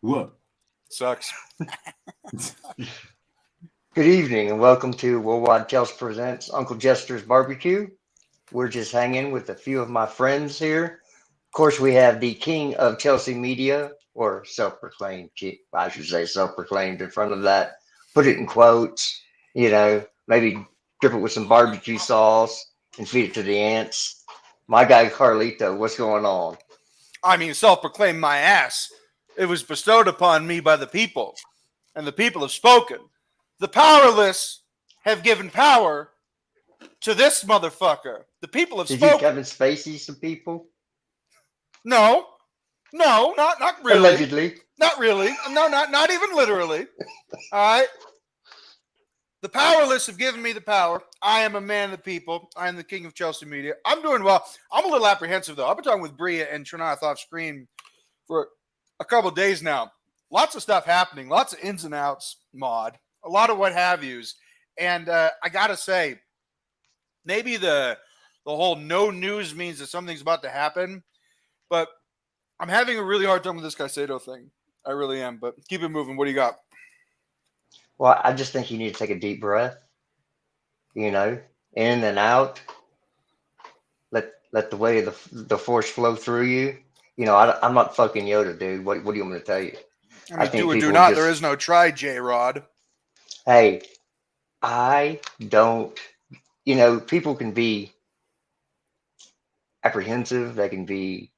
What? Sucks. Good evening and welcome to WorldWideChels presents Uncle Jesters BBQ. We're just hanging with a few of my friends here. Of course, we have the king of Chelsea media, or self-proclaimed, I should say self-proclaimed in front of that. Put it in quotes, maybe drip it with some barbecue sauce and feed it to the ants. My guy Carlito, what's going on? I mean, self-proclaimed my ass. It was bestowed upon me by the people, and the people have spoken. The powerless have given power to this motherfucker. The people have Did spoken. you Kevin Spacey some people? No, not really. Allegedly. Not really. No, not even literally. All right. The powerless have given me the power. I am a man of the people. I am the king of Chelsea media. I'm doing well. I'm a little apprehensive, though. I've been talking with Bria and Trinath off screen for a couple of days now. Lots of stuff happening. Lots of ins and outs, Maud. A lot of what have yous. And I got to say, maybe the whole no news means that something's about to happen. But I'm having a really hard time with this Caicedo thing. I really am. But keep it moving. What do you got? Well, I just think you need to take a deep breath, in and out. Let the weight of the force flow through you. I'm not fucking Yoda, dude. What do you want me to tell you? I mean, do or do not. There is no try, J-Rod. Hey, I don't, people can be apprehensive. They can be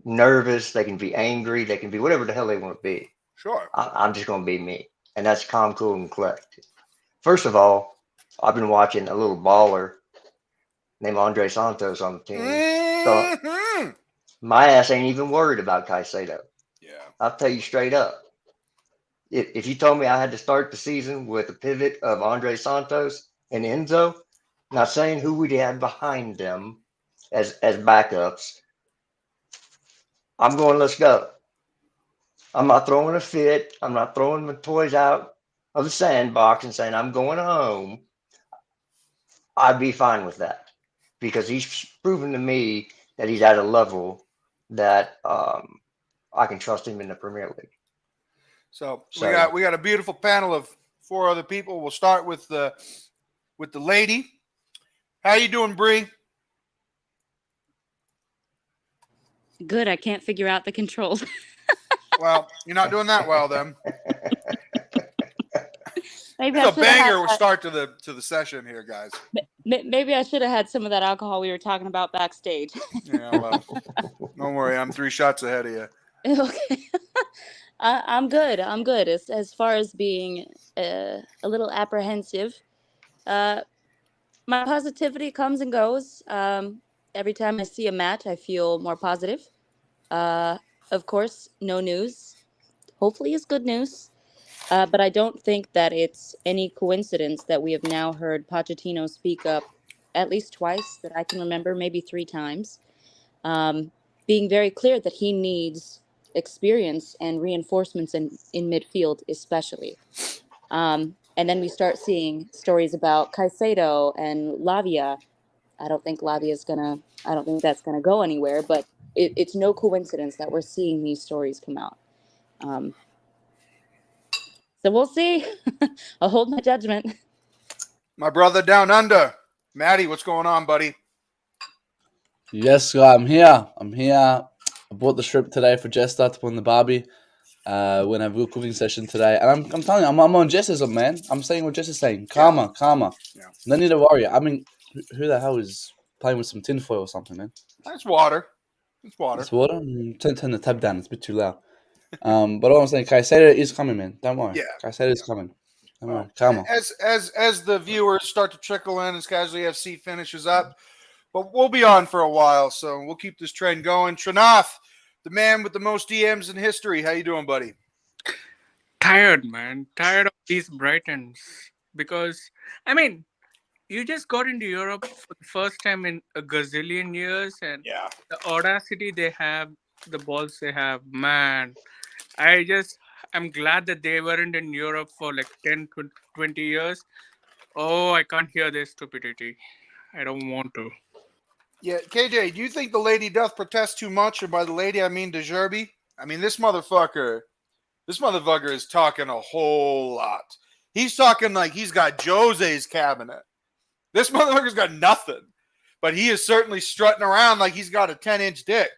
nervous. They can be angry. They can be whatever the hell they want to be. Sure. I'm just going to be me. And that's calm, cool, and collected. First of all, I've been watching a little baller named Andre Santos on the team. Mm-hmm. So my ass ain't even worried about Caicedo. Yeah. I'll tell you straight up. If you told me I had to start the season with a pivot of Andre Santos and Enzo, not saying who we'd have behind them as backups, I'm going, let's go. I'm not throwing a fit. I'm not throwing my toys out of the sandbox and saying I'm going home. I'd be fine with that because he's proven to me that he's at a level that I can trust him in the Premier League. So we got a beautiful panel of 4 other people. We'll start with the lady. How you doing, Bree? Good. I can't figure out the controls. Well, you're not doing that well then. Maybe it's a banger start to the session here, guys. Maybe I should have had some of that alcohol we were talking about backstage. Yeah, well, don't worry. I'm 3 shots ahead of you. Okay. I'm good. I'm good. As far as being a little apprehensive, my positivity comes and goes. Every time I see a match, I feel more positive. Of course, no news. Hopefully it's good news. But I don't think that it's any coincidence that we have now heard Pochettino speak up at least twice that I can remember, maybe 3 times, being very clear that he needs experience and reinforcements in midfield, especially. And then we start seeing stories about Caicedo and Lavia. I don't think that's gonna go anywhere, but it's no coincidence that we're seeing these stories come out. So we'll see. I'll hold my judgment. My brother down under, Matty, what's going on, buddy? Yes, I'm here. I bought the shrimp today for Jester to put on the barbie. We're gonna have a good cooking session today, and I'm telling you, I'm on Jester's, man. I'm saying what Jester's saying. Calmer. Yeah. No need to worry. I mean, who the hell is playing with some tinfoil or something, man? That's water. It's water. It's water. Turn the tab down. It's a bit too loud. But all I'm saying, Caicedo is coming, man. Don't worry. Yeah. Caicedo is coming. Don't worry. Calmer. As the viewers start to trickle in, as Casually FC finishes up, but we'll be on for a while, so we'll keep this trend going. Trinath, the man with the most DMs in history. How you doing, buddy? Tired, man. Tired of these Brightons. Because, I mean, you just got into Europe for the first time in a gazillion years, and Yeah. the audacity they have, the balls they have, man. I'm glad that they weren't in Europe for like 10, 20 years. Oh, I can't hear their stupidity. I don't want to. Yeah, KJ, do you think the lady doth protest too much? And by the lady, I mean De Zerbi. I mean, this motherfucker This motherfucker is talking a whole lot. He's talking like he's got Jose's cabinet. This motherfucker's got nothing. But he is certainly strutting around like he's got a 10-inch dick.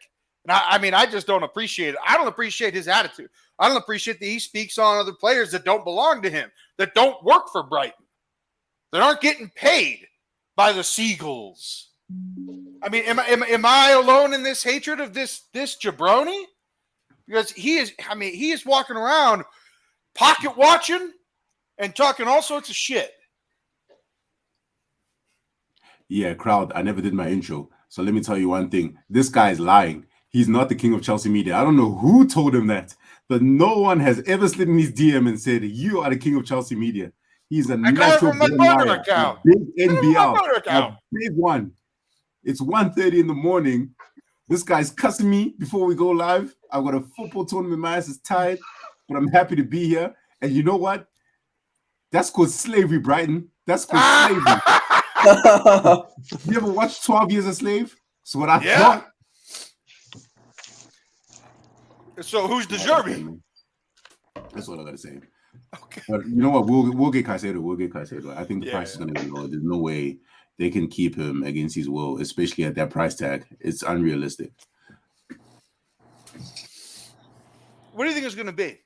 And I just don't appreciate it. I don't appreciate his attitude. I don't appreciate that he speaks on other players that don't belong to him, that don't work for Brighton, that aren't getting paid by the Seagulls. I mean, am I alone in this hatred of this jabroni? Because he is walking around pocket watching and talking all sorts of shit. Yeah, crowd, I never did my intro. So let me tell you one thing. This guy is lying. He's not the king of Chelsea media. I don't know who told him that, but no one has ever slid in his DM and said, you are the king of Chelsea media. He's a natural born liar. A big NBL. A big one. It's 1:30 in the morning. This guy's cussing me before we go live. I've got a football tournament. My ass is tired, but I'm happy to be here. And you know what? That's called slavery, Brighton. That's called slavery. You ever watched 12 Years a Slave? That's what I thought. So who's deserving? That's what I gotta say. Okay. But you know what? We'll get Caicedo. We'll get Caicedo. I think the price is gonna be low. There's no way they can keep him against his will, especially at that price tag. It's unrealistic. What do you think it's gonna be?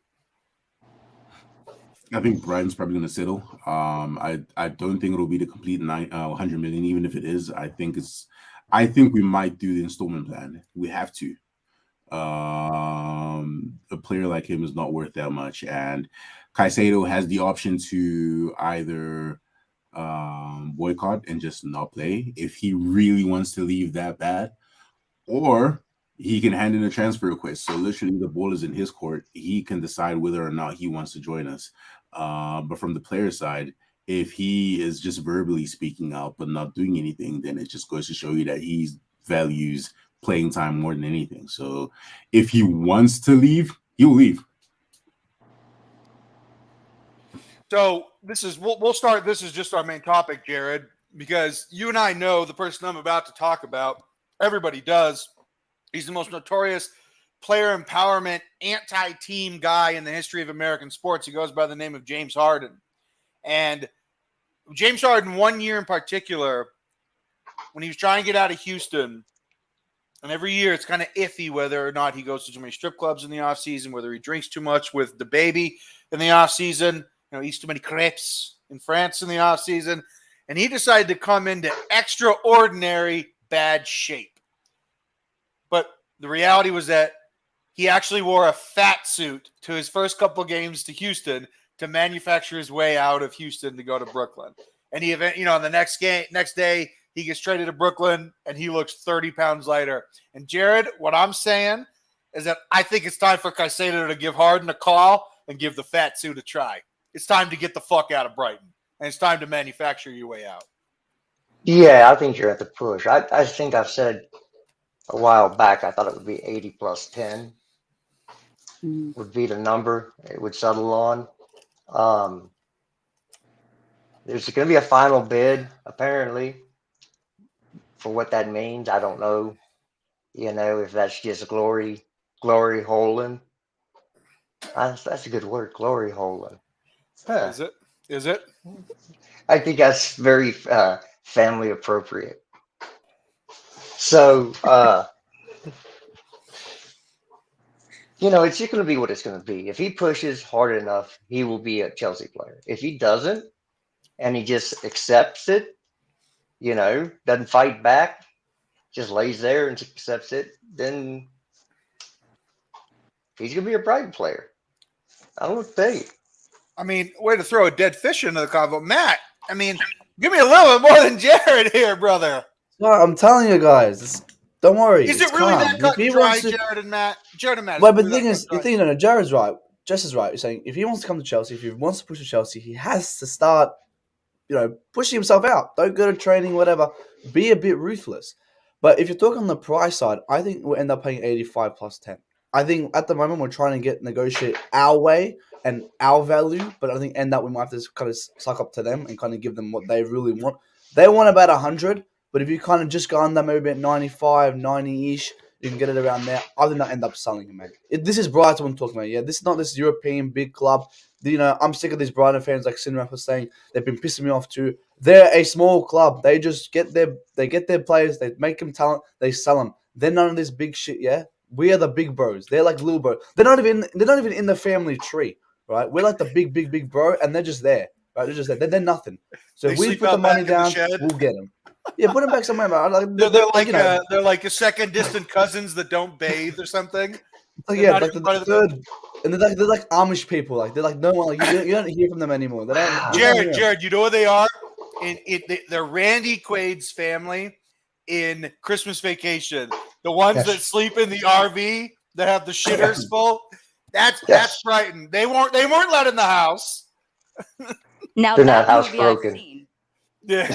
I think Brighton's probably going to settle. I don't think it'll be the complete 100 million, even if it is. I think we might do the installment plan. We have to. A player like him is not worth that much, and Caicedo has the option to either boycott and just not play if he really wants to leave that bad, or he can hand in a transfer request. So literally the ball is in his court. He can decide whether or not he wants to join us. But from the player side, if he is just verbally speaking out but not doing anything, then it just goes to show you that he values playing time more than anything. So if he wants to leave, he'll leave. So we'll start. This is just our main topic, Jared, because you and I know the person I'm about to talk about. Everybody does. He's the most notorious player empowerment, anti-team guy in the history of American sports. He goes by the name of James Harden. And James Harden, one year in particular, when he was trying to get out of Houston, and every year it's kind of iffy whether or not he goes to too many strip clubs in the offseason, whether he drinks too much with the baby in the offseason, eats too many crepes in France in the offseason. And he decided to come into extraordinary bad shape. But the reality was that he actually wore a fat suit to his first couple games to Houston to manufacture his way out of Houston to go to Brooklyn. And he, the next day, he gets traded to Brooklyn and he looks 30 pounds lighter. And Jared, what I'm saying is that I think it's time for Caicedo to give Harden a call and give the fat suit a try. It's time to get the fuck out of Brighton. And it's time to manufacture your way out. Yeah, I think you're at the push. I think I've said a while back, I thought it would be 80 plus 10 would be the number it would settle on. There's going to be a final bid, apparently, for what that means. I don't know, if that's just glory holing. That's a good word, glory holing. Huh. Is it? I think that's very family appropriate. So, it's just going to be what it's going to be. If he pushes hard enough, he will be a Chelsea player. If he doesn't, and he just accepts it, doesn't fight back, just lays there and accepts it, then he's going to be a Brighton player. I don't know what to tell you. I mean, way to throw a dead fish into the convo. Matt, give me a little bit more than Jared here, brother. No, I'm telling you guys, don't worry. Is it really calm. that cut and dry, Jared and Matt? Jared and Matt. Well, but the thing is, Jared's right. Jess is right. He's saying if he wants to come to Chelsea, if he wants to push to Chelsea, he has to start, pushing himself out. Don't go to training, whatever. Be a bit ruthless. But if you're talking on the price side, I think we'll end up paying 85 plus 10. I think at the moment we're trying to negotiate our way and our value, but I think end up we might have to kind of suck up to them and kind of give them what they really want. They want about 100, but if you kind of just go under maybe at 95, 90-ish, You can get it around there. I did not end up selling him, man. This is Brighton I'm talking about. Yeah, this is not this European big club. I'm sick of these Brighton fans, like Sinraf was saying. They've been pissing me off too. They're a small club. They just get their players. They make them talent. They sell them. They're none of this big shit. Yeah, we are the big bros. They're like little bros. They're not even in the family tree, right? We're like the big bro, and they're just there, right? They're just there. They're nothing. So They if we sleep put the out back money in the down, shed. we'll get them. Yeah, put them back somewhere, man. They're like a second distant cousins that don't bathe or something. Yeah, not like even the part of the third, and they're like Amish people. Like they're like no one. Like you don't hear from them anymore. They don't. Wow. You don't hear 'em. Jared, you know what they are? They're Randy Quaid's family in Christmas Vacation. The ones Yes. that sleep in the RV that have the shitters full. That's Yes. Brighton. They weren't let in the house. Now They're not that movie I've housebroken. seen. Yeah,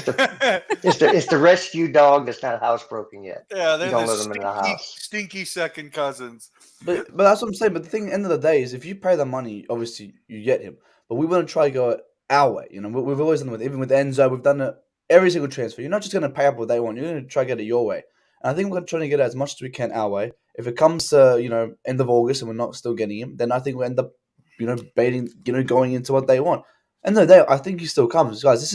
It's the rescue dog that's not housebroken yet. yeah, they're Don't the let them in the house. stinky second cousins. But that's what I'm saying. But the thing, end of the day, is if you pay the money, obviously you get him. But we want to try to go our way. We've always done it even with Enzo. We've done it every single transfer. You're not just going to pay up what they want. You're going to try to get it your way. And I think we're trying to get it as much as we can our way. If it comes to end of August and we're not still getting him, then I think we end up baiting going into what they want. And no, I think he still comes, guys. This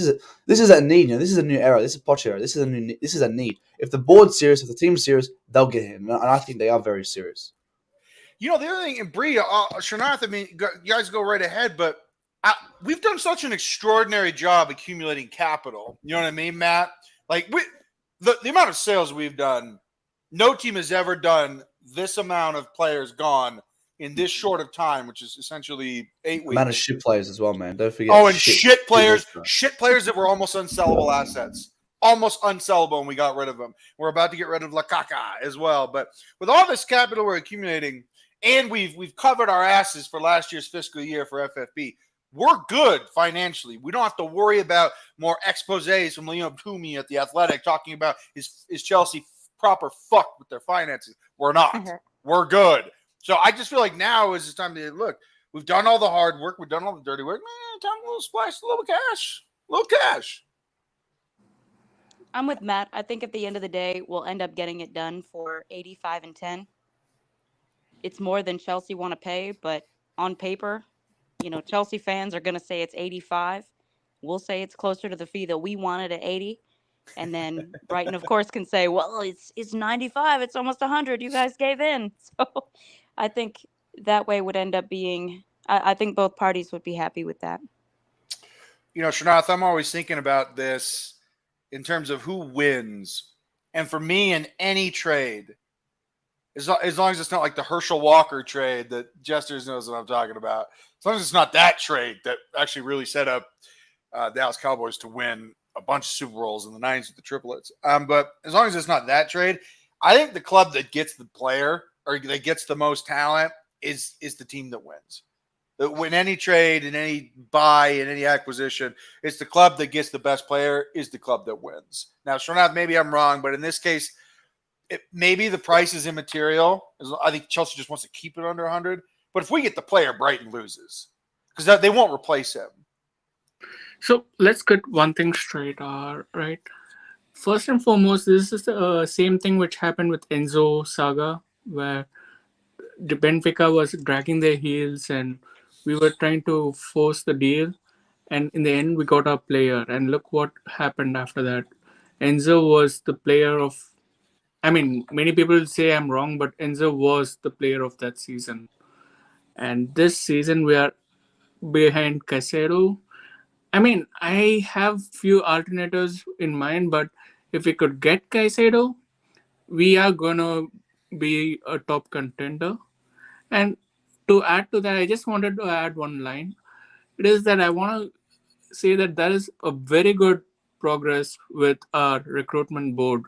is a need. This is a new era. This is Poch era. This is a need. If the board's serious, if the team's serious, they'll get him. And I think they are very serious. The other thing, and Bree, Sharnath, I mean, you guys go right ahead, but we've done such an extraordinary job accumulating capital. You know what I mean, Matt? Like the amount of sales we've done, no team has ever done this amount of players gone in this short of time, which is essentially 8 weeks. Amount of shit players as well, man. Don't forget. Oh, and shit players that were almost unsellable assets. Almost unsellable, and we got rid of them. We're about to get rid of Lakaka as well. But with all this capital we're accumulating, and we've covered our asses for last year's fiscal year for FFP, we're good financially. We don't have to worry about more exposés from Liam Toomey at The Athletic talking about is Chelsea proper fucked with their finances. We're not. We're good. So I just feel like now is the time to look. We've done all the hard work. We've done all the dirty work. Man, time a little splash, a little cash. A little cash. I'm with Matt. I think at the end of the day, we'll end up getting it done for 85 and 10. It's more than Chelsea want to pay, but on paper, Chelsea fans are going to say it's 85. We'll say it's closer to the fee that we wanted at 80. And then Brighton, of course, can say, well, it's 95. It's almost 100. You guys gave in. So I think that way would end up being, I think both parties would be happy with that. Sharnath, I'm always thinking about this in terms of who wins. And for me, in any trade, as long as it's not like the Herschel Walker trade that Jesters knows what I'm talking about, as long as it's not that trade that actually really set up Dallas Cowboys to win a bunch of Super Bowls in the 90s with the triplets. But as long as it's not that trade, I think the club that gets the player or that gets the most talent is the team that wins. That win any trade, in any buy, in any acquisition, it's the club that gets the best player is the club that wins. Now, Sharnath, maybe I'm wrong, but in this case, maybe the price is immaterial. I think Chelsea just wants to keep it under 100. But if we get the player, Brighton loses because they won't replace him. So let's get one thing straight, right? First and foremost, this is the same thing which happened with Enzo saga, where the Benfica was dragging their heels and we were trying to force the deal. And in the end, we got our player. And look what happened after that. Enzo was the player of, many people say I'm wrong, but Enzo was the player of that season. And this season, we are behind Caicedo. I have few alternatives in mind, but if we could get Caicedo, we are going to be a top contender. And to add to that, I just wanted to add one line. It is that I want to say that there is a very good progress with our recruitment board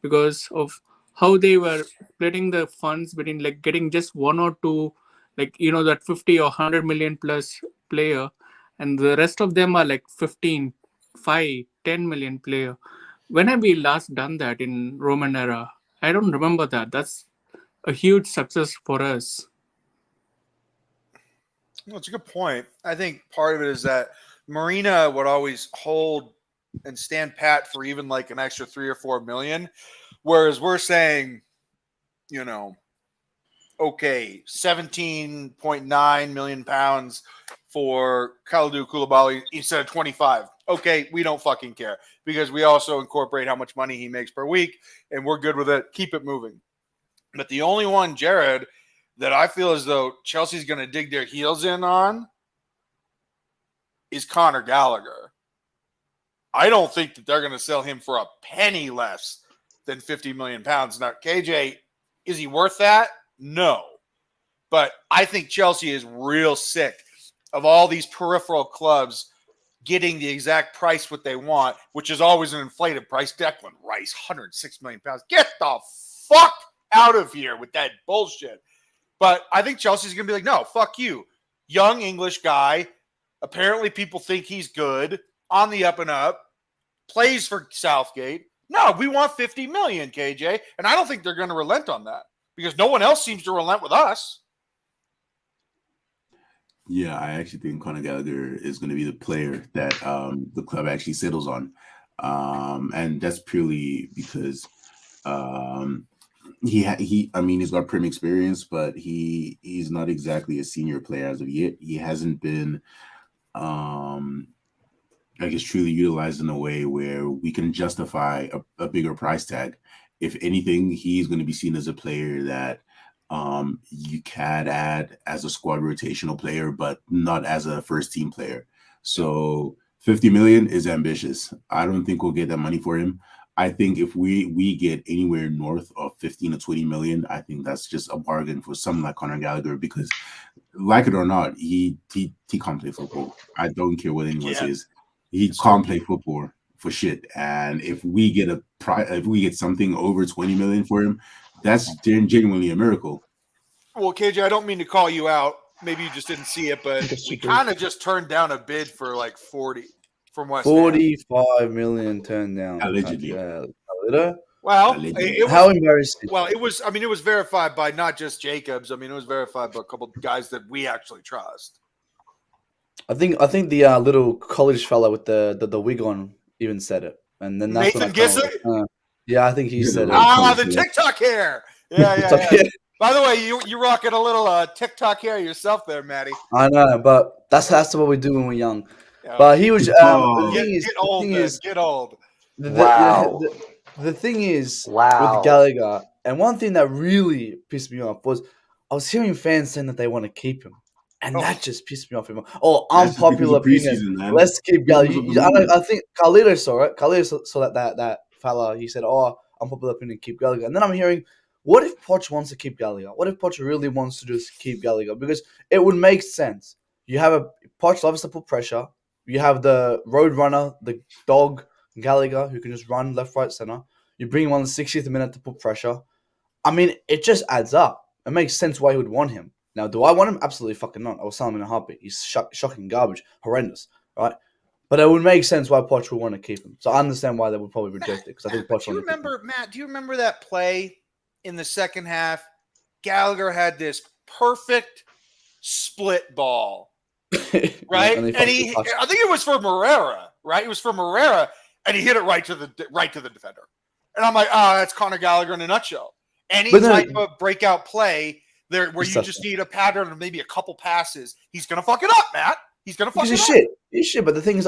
because of how they were splitting the funds between getting just one or two, that 50 or 100 million plus player. And the rest of them are 15, 5, 10 million player. When have we last done that in Roman era? I don't remember that. That's a huge success for us. Well, it's a good point. I think part of it is that Marina would always hold and stand pat for even an extra 3 or 4 million. Whereas we're saying okay, 17.9 million pounds for Kalidou Koulibaly instead of 25. Okay, we don't fucking care because we also incorporate how much money he makes per week, and we're good with it. Keep it moving. But the only one, Jared, that I feel as though Chelsea's going to dig their heels in on is Conor Gallagher. I don't think that they're going to sell him for a penny less than 50 million pounds. Now, KJ, is he worth that? No. But I think Chelsea is real sick of all these peripheral clubs getting the exact price what they want, which is always an inflated price. Declan Rice, 106 million pounds. Get the fuck out of here with that bullshit. But I think Chelsea's going to be like, no, fuck you. Young English guy. Apparently people think he's good, on the up and up, plays for Southgate. No, we want 50 million, KJ. And I don't think they're going to relent on that because no one else seems to relent with us. Yeah, I actually think Conor Gallagher is going to be the player that the club actually settles on. And that's purely because he's got Premier experience, but he's not exactly a senior player as of yet. He hasn't been I guess truly utilized in a way where we can justify a bigger price tag. If anything, he's going to be seen as a player that you can add as a squad rotational player, but not as a first team player. So 50 million is ambitious. I don't think we'll get that money for him. I think if we get anywhere north of 15 or 20 million, I think that's just a bargain for someone like Conor Gallagher because, like it or not, he can't play football. I don't care what anyone says. He can't play football for shit. And if we get something over 20 million for him, that's genuinely a miracle. Well, KJ, I don't mean to call you out. Maybe you just didn't see it, but we kind of just turned down a bid for like 40 from West Ham. 45 million turned down. Allegedly. Well, how embarrassing. Well, it was verified by not just Jacobs. It was verified by a couple of guys that we actually trust. I think the little college fella with the wig on even said it, and then that's Nathan Gissett. Yeah, I think he said it. The TikTok hair. Yeah. By the way, you rocking a little TikTok hair yourself there, Matty. I know, but that's what we do when we're young. Yeah. But he was. Get old. The thing is with Gallagher, and one thing that really pissed me off was I was hearing fans saying that they want to keep him. And that just pissed me off. Unpopular opinion. Let's keep Gallagher. I think Carlito saw it. Carlito saw that fella. He said, unpopular opinion, keep Gallagher. And then I'm hearing, what if Poch wants to keep Gallagher? What if Poch really wants to just keep Gallagher? Because it would make sense. You have Poch loves to put pressure. You have the road runner, the dog, Gallagher, who can just run left, right, center. You bring him on the 60th minute to put pressure. It just adds up. It makes sense why he would want him. Now, do I want him? Absolutely fucking not. I will sell him in a heartbeat. He's shocking garbage. Horrendous. Right? But it would make sense why Poch would want to keep him. So I understand why they would probably reject it. Because I think Poch do you remember that play in the second half? Gallagher had this perfect split ball. Right? I think it was for Moreira. Right? It was for Moreira. And he hit it right to the defender. And I'm like, that's Conor Gallagher in a nutshell. Any type of breakout play there where you just need a pattern of maybe a couple passes, he's gonna fuck it up, Matt. He's gonna fuck it up. He's shit. But the thing is,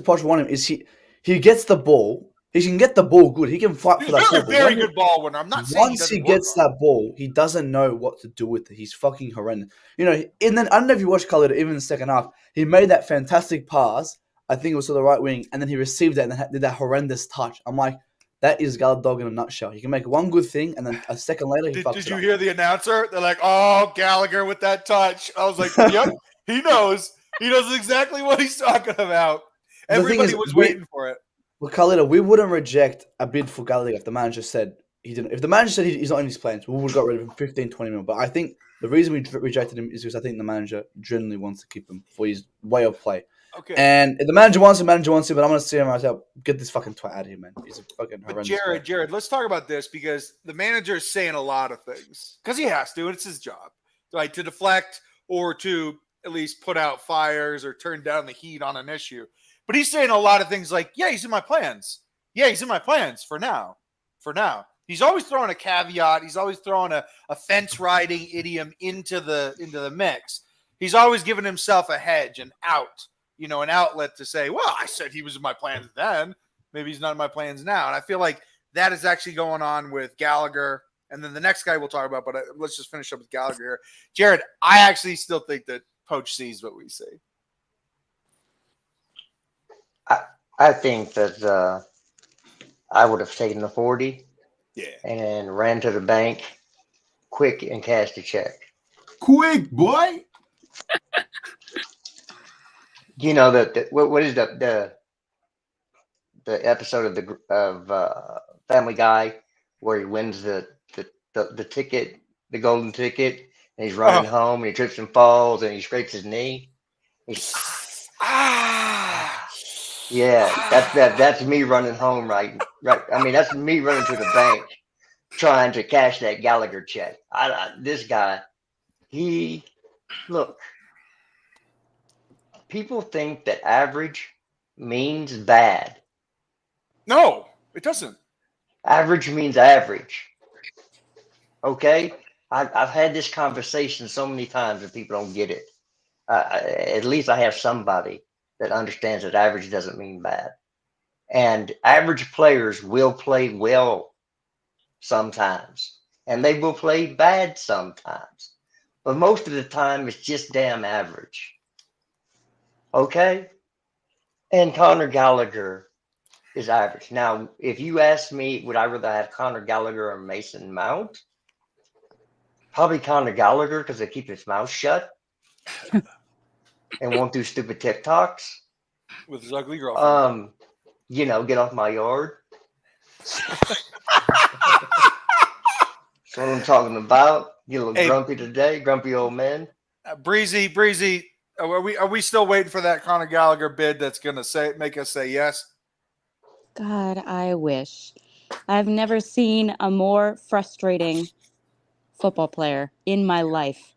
Poch want him is he gets the ball. He can get the ball good. He can fight for that ball. He's a very good ball winner. I'm not saying once he gets that ball, he doesn't know what to do with it. He's fucking horrendous. And then I don't know if you watched Carlito, even in the second half, he made that fantastic pass. I think it was to the right wing, and then he received it and then did that horrendous touch. I'm like, that is Gallagher in a nutshell. He can make one good thing, and then a second later, he fucks it up. Did you hear the announcer? They're like, Gallagher with that touch. I was like, yep, he knows. He knows exactly what he's talking about. Everybody was waiting for it. Well, Carlito, we wouldn't reject a bid for Gallagher if the manager said he didn't. If the manager said he's not in his plans, we would have got rid of him 15, 20 million. But I think the reason we rejected him is because I think the manager genuinely wants to keep him for his way of play. Okay. And if the manager wants him, but I'm going to see him myself. Get this fucking twat out of here, man. He's a fucking horrendous. But Jared, let's talk about this because the manager is saying a lot of things because he has to, and it's his job, right? To deflect or to at least put out fires or turn down the heat on an issue. But he's saying a lot of things like, yeah, he's in my plans. Yeah, he's in my plans for now. He's always throwing a caveat. He's always throwing a fence riding idiom into the mix. He's always giving himself a hedge, an out, an outlet to say, well, I said he was in my plans then. Maybe he's not in my plans now. And I feel like that is actually going on with Gallagher. And then the next guy we'll talk about, but let's just finish up with Gallagher here. Jared, I actually still think that Poach sees what we see. I think that I would have taken the 40 and ran to the bank quick and cashed a check. Quick, boy. What is the episode of Family Guy where he wins the ticket, the golden ticket, and he's running home and he trips and falls and he scrapes his knee. That's me running home, right. I mean, that's me running to the bank trying to cash that Gallagher check. This guy, look. People think that average means bad. No, it doesn't. Average means average. Okay? I've had this conversation so many times and people don't get it. At least I have somebody that understands that average doesn't mean bad. And average players will play well sometimes. And they will play bad sometimes. But most of the time, it's just damn average. Okay? And Conor Gallagher is average. Now, if you ask me, would I rather have Conor Gallagher or Mason Mount? Probably Conor Gallagher because they keep his mouth shut and won't do stupid TikToks. With his ugly girlfriend. Get off my yard. That's what I'm talking about. Get a little grumpy today, grumpy old man. Breezy. Are we still waiting for that Conor Gallagher bid that's going to make us say yes? God, I wish. I've never seen a more frustrating football player in my life.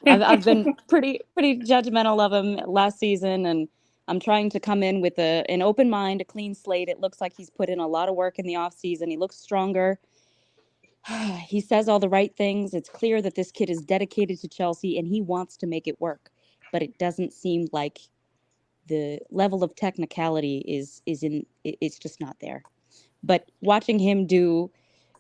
Yeah. I've been pretty judgmental of him last season, and I'm trying to come in with an open mind, a clean slate. It looks like he's put in a lot of work in the offseason. He looks stronger. He says all the right things. It's clear that this kid is dedicated to Chelsea, and he wants to make it work. But it doesn't seem like the level of technicality it's just not there. But watching him do,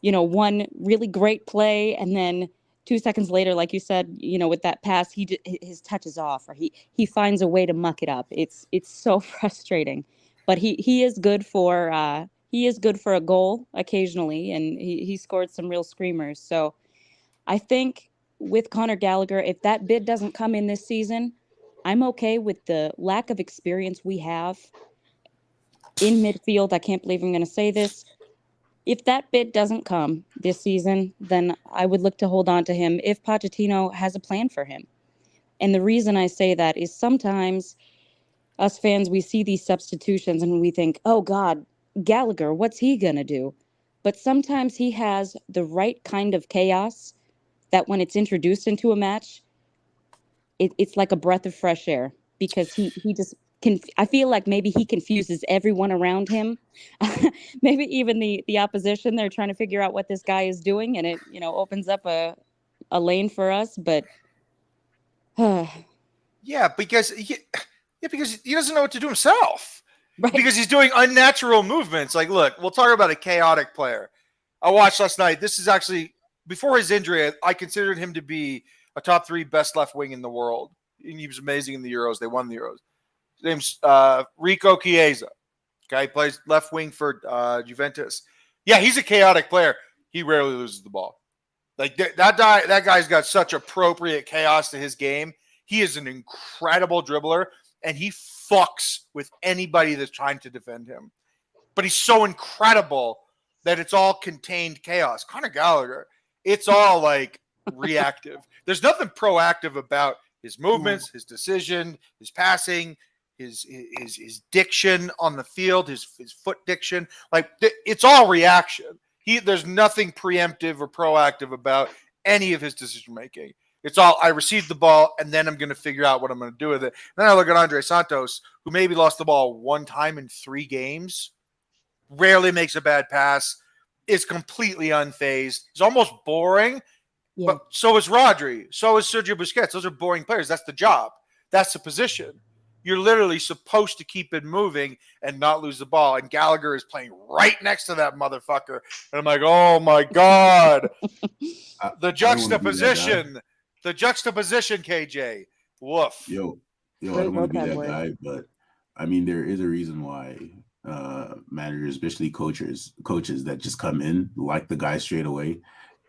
one really great play, and then 2 seconds later, like you said, with that pass, his touch is off, or he finds a way to muck it up. It's so frustrating. But he is good for a goal occasionally, and he scored some real screamers. So I think with Conor Gallagher, if that bid doesn't come in this season, I'm okay with the lack of experience we have in midfield. I can't believe I'm going to say this. If that bid doesn't come this season, then I would look to hold on to him if Pochettino has a plan for him. And the reason I say that is sometimes us fans, we see these substitutions and we think, oh God, Gallagher, what's he going to do? But sometimes he has the right kind of chaos that when it's introduced into a match, it's like a breath of fresh air, because he just I feel like maybe he confuses everyone around him. Maybe even the opposition. They're trying to figure out what this guy is doing, and it opens up a lane for us. But because he doesn't know what to do himself. Right. Because he's doing unnatural movements. Like, look, we'll talk about a chaotic player. I watched last night. This is actually before his injury. I considered him to be a top 3 best left wing in the world. And he was amazing in the Euros. They won the Euros. His name's Rico Chiesa. Okay, he plays left wing for Juventus. Yeah, he's a chaotic player. He rarely loses the ball. Like that guy's got such appropriate chaos to his game. He is an incredible dribbler, and he fucks with anybody that's trying to defend him. But he's so incredible that it's all contained chaos. Conor Gallagher, it's all like reactive. There's nothing proactive about his movements, his decision, his passing, his diction on the field, his foot diction. Like it's all reaction. There's nothing preemptive or proactive about any of his decision making. It's all, I received the ball, and then I'm going to figure out what I'm going to do with it. Then I look at Andre Santos, who maybe lost the ball 1 time in 3 games, rarely makes a bad pass. is completely unfazed. He's almost boring. Yeah. But so is Rodri. So is Sergio Busquets. Those are boring players. That's the job. That's the position. You're literally supposed to keep it moving and not lose the ball. And Gallagher is playing right next to that motherfucker. And I'm like, oh my God. The juxtaposition. The juxtaposition, KJ. Woof. Yo, I Great don't want to be that vocab guy, but I mean, there is a reason why managers, especially coaches that just come in like the guy straight away,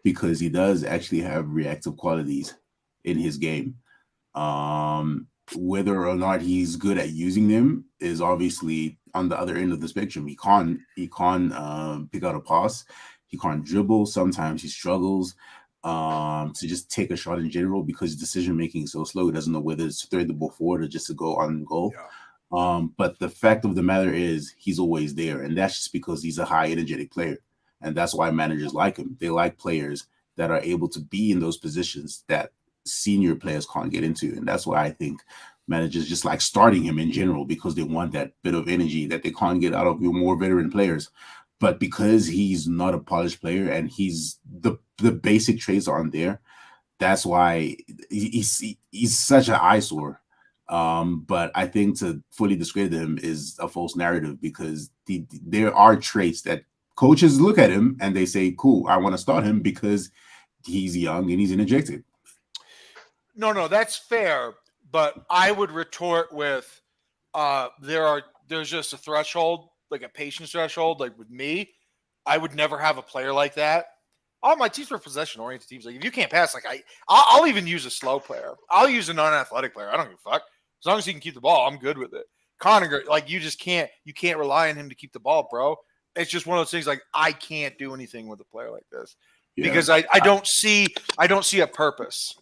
because he does actually have reactive qualities in his game. Whether or not he's good at using them is obviously on the other end of the spectrum. He can't pick out a pass. He can't dribble. Sometimes he struggles to just take a shot in general because his decision making is so slow. He doesn't know whether to thread the ball forward or just to go on goal. Yeah. But the fact of the matter is he's always there, and that's just because he's a high energetic player, and that's why managers like him. They like players that are able to be in those positions that senior players can't get into, and that's why I think managers just like starting him in general, because they want that bit of energy that they can't get out of your more veteran players. But because he's not a polished player and he's the basic traits aren't there, that's why he's such an eyesore. But I think to fully discredit him is a false narrative, because there are traits that coaches look at him and they say, cool, I want to start him because he's young and he's interjected. No, that's fair. But I would retort with there's just a threshold, like a patience threshold. Like with me, I would never have a player like that. All my teams are possession-oriented teams. Like if you can't pass, like I'll even use a slow player. I'll use a non-athletic player. I don't give a fuck. As long as he can keep the ball, I'm good with it. Conor, like you can't rely on him to keep the ball, bro. It's just one of those things. Like I can't do anything with a player like this because I don't see a purpose.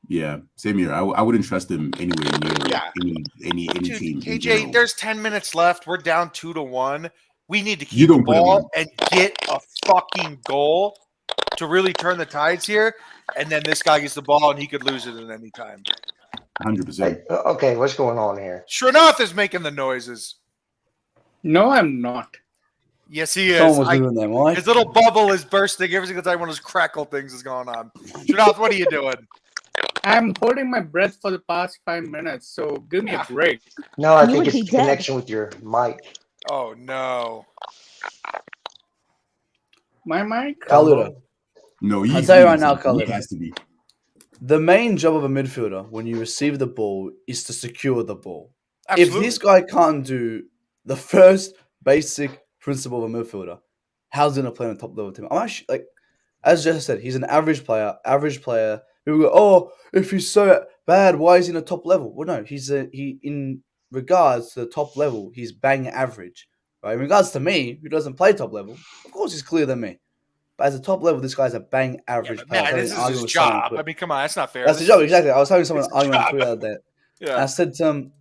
Yeah, same here. I wouldn't trust him anywhere near any Dude, team. KJ, there's 10 minutes left. We're down 2-1. We need to keep the ball and get a fucking goal to really turn the tides here. And then this guy gets the ball and he could lose it at any time. 100%. Okay, what's going on here? Srinath is making the noises. No, I'm not. Yes, he is. Someone was doing that, Mike. His little bubble is bursting every single time one of those crackle things is going on. Srinath, what are you doing? I'm holding my breath for the past 5 minutes, so give me a break. No, I You think would it's be the dead. connection with your mic. Oh, no. My mic? Carlito. No, I'll tell you right now, he Carlito. has to be. The main job of a midfielder when you receive the ball is to secure the ball. Absolutely. If this guy can't do the first basic principle of a midfielder, how's he going to play on a top level team? I'm actually like, as Jess said, he's an average player. People go, oh, if he's so bad, why is he in a top level? Well, no, he in regards to the top level, he's bang average. Right? In regards to me, who doesn't play top level, of course he's clearer than me. But as a top level, this guy's a bang average player. Man, this is his job. I mean, come on, that's not fair. That's his job, exactly. I was having someone arguing on Twitter that. Yeah. And I said to him,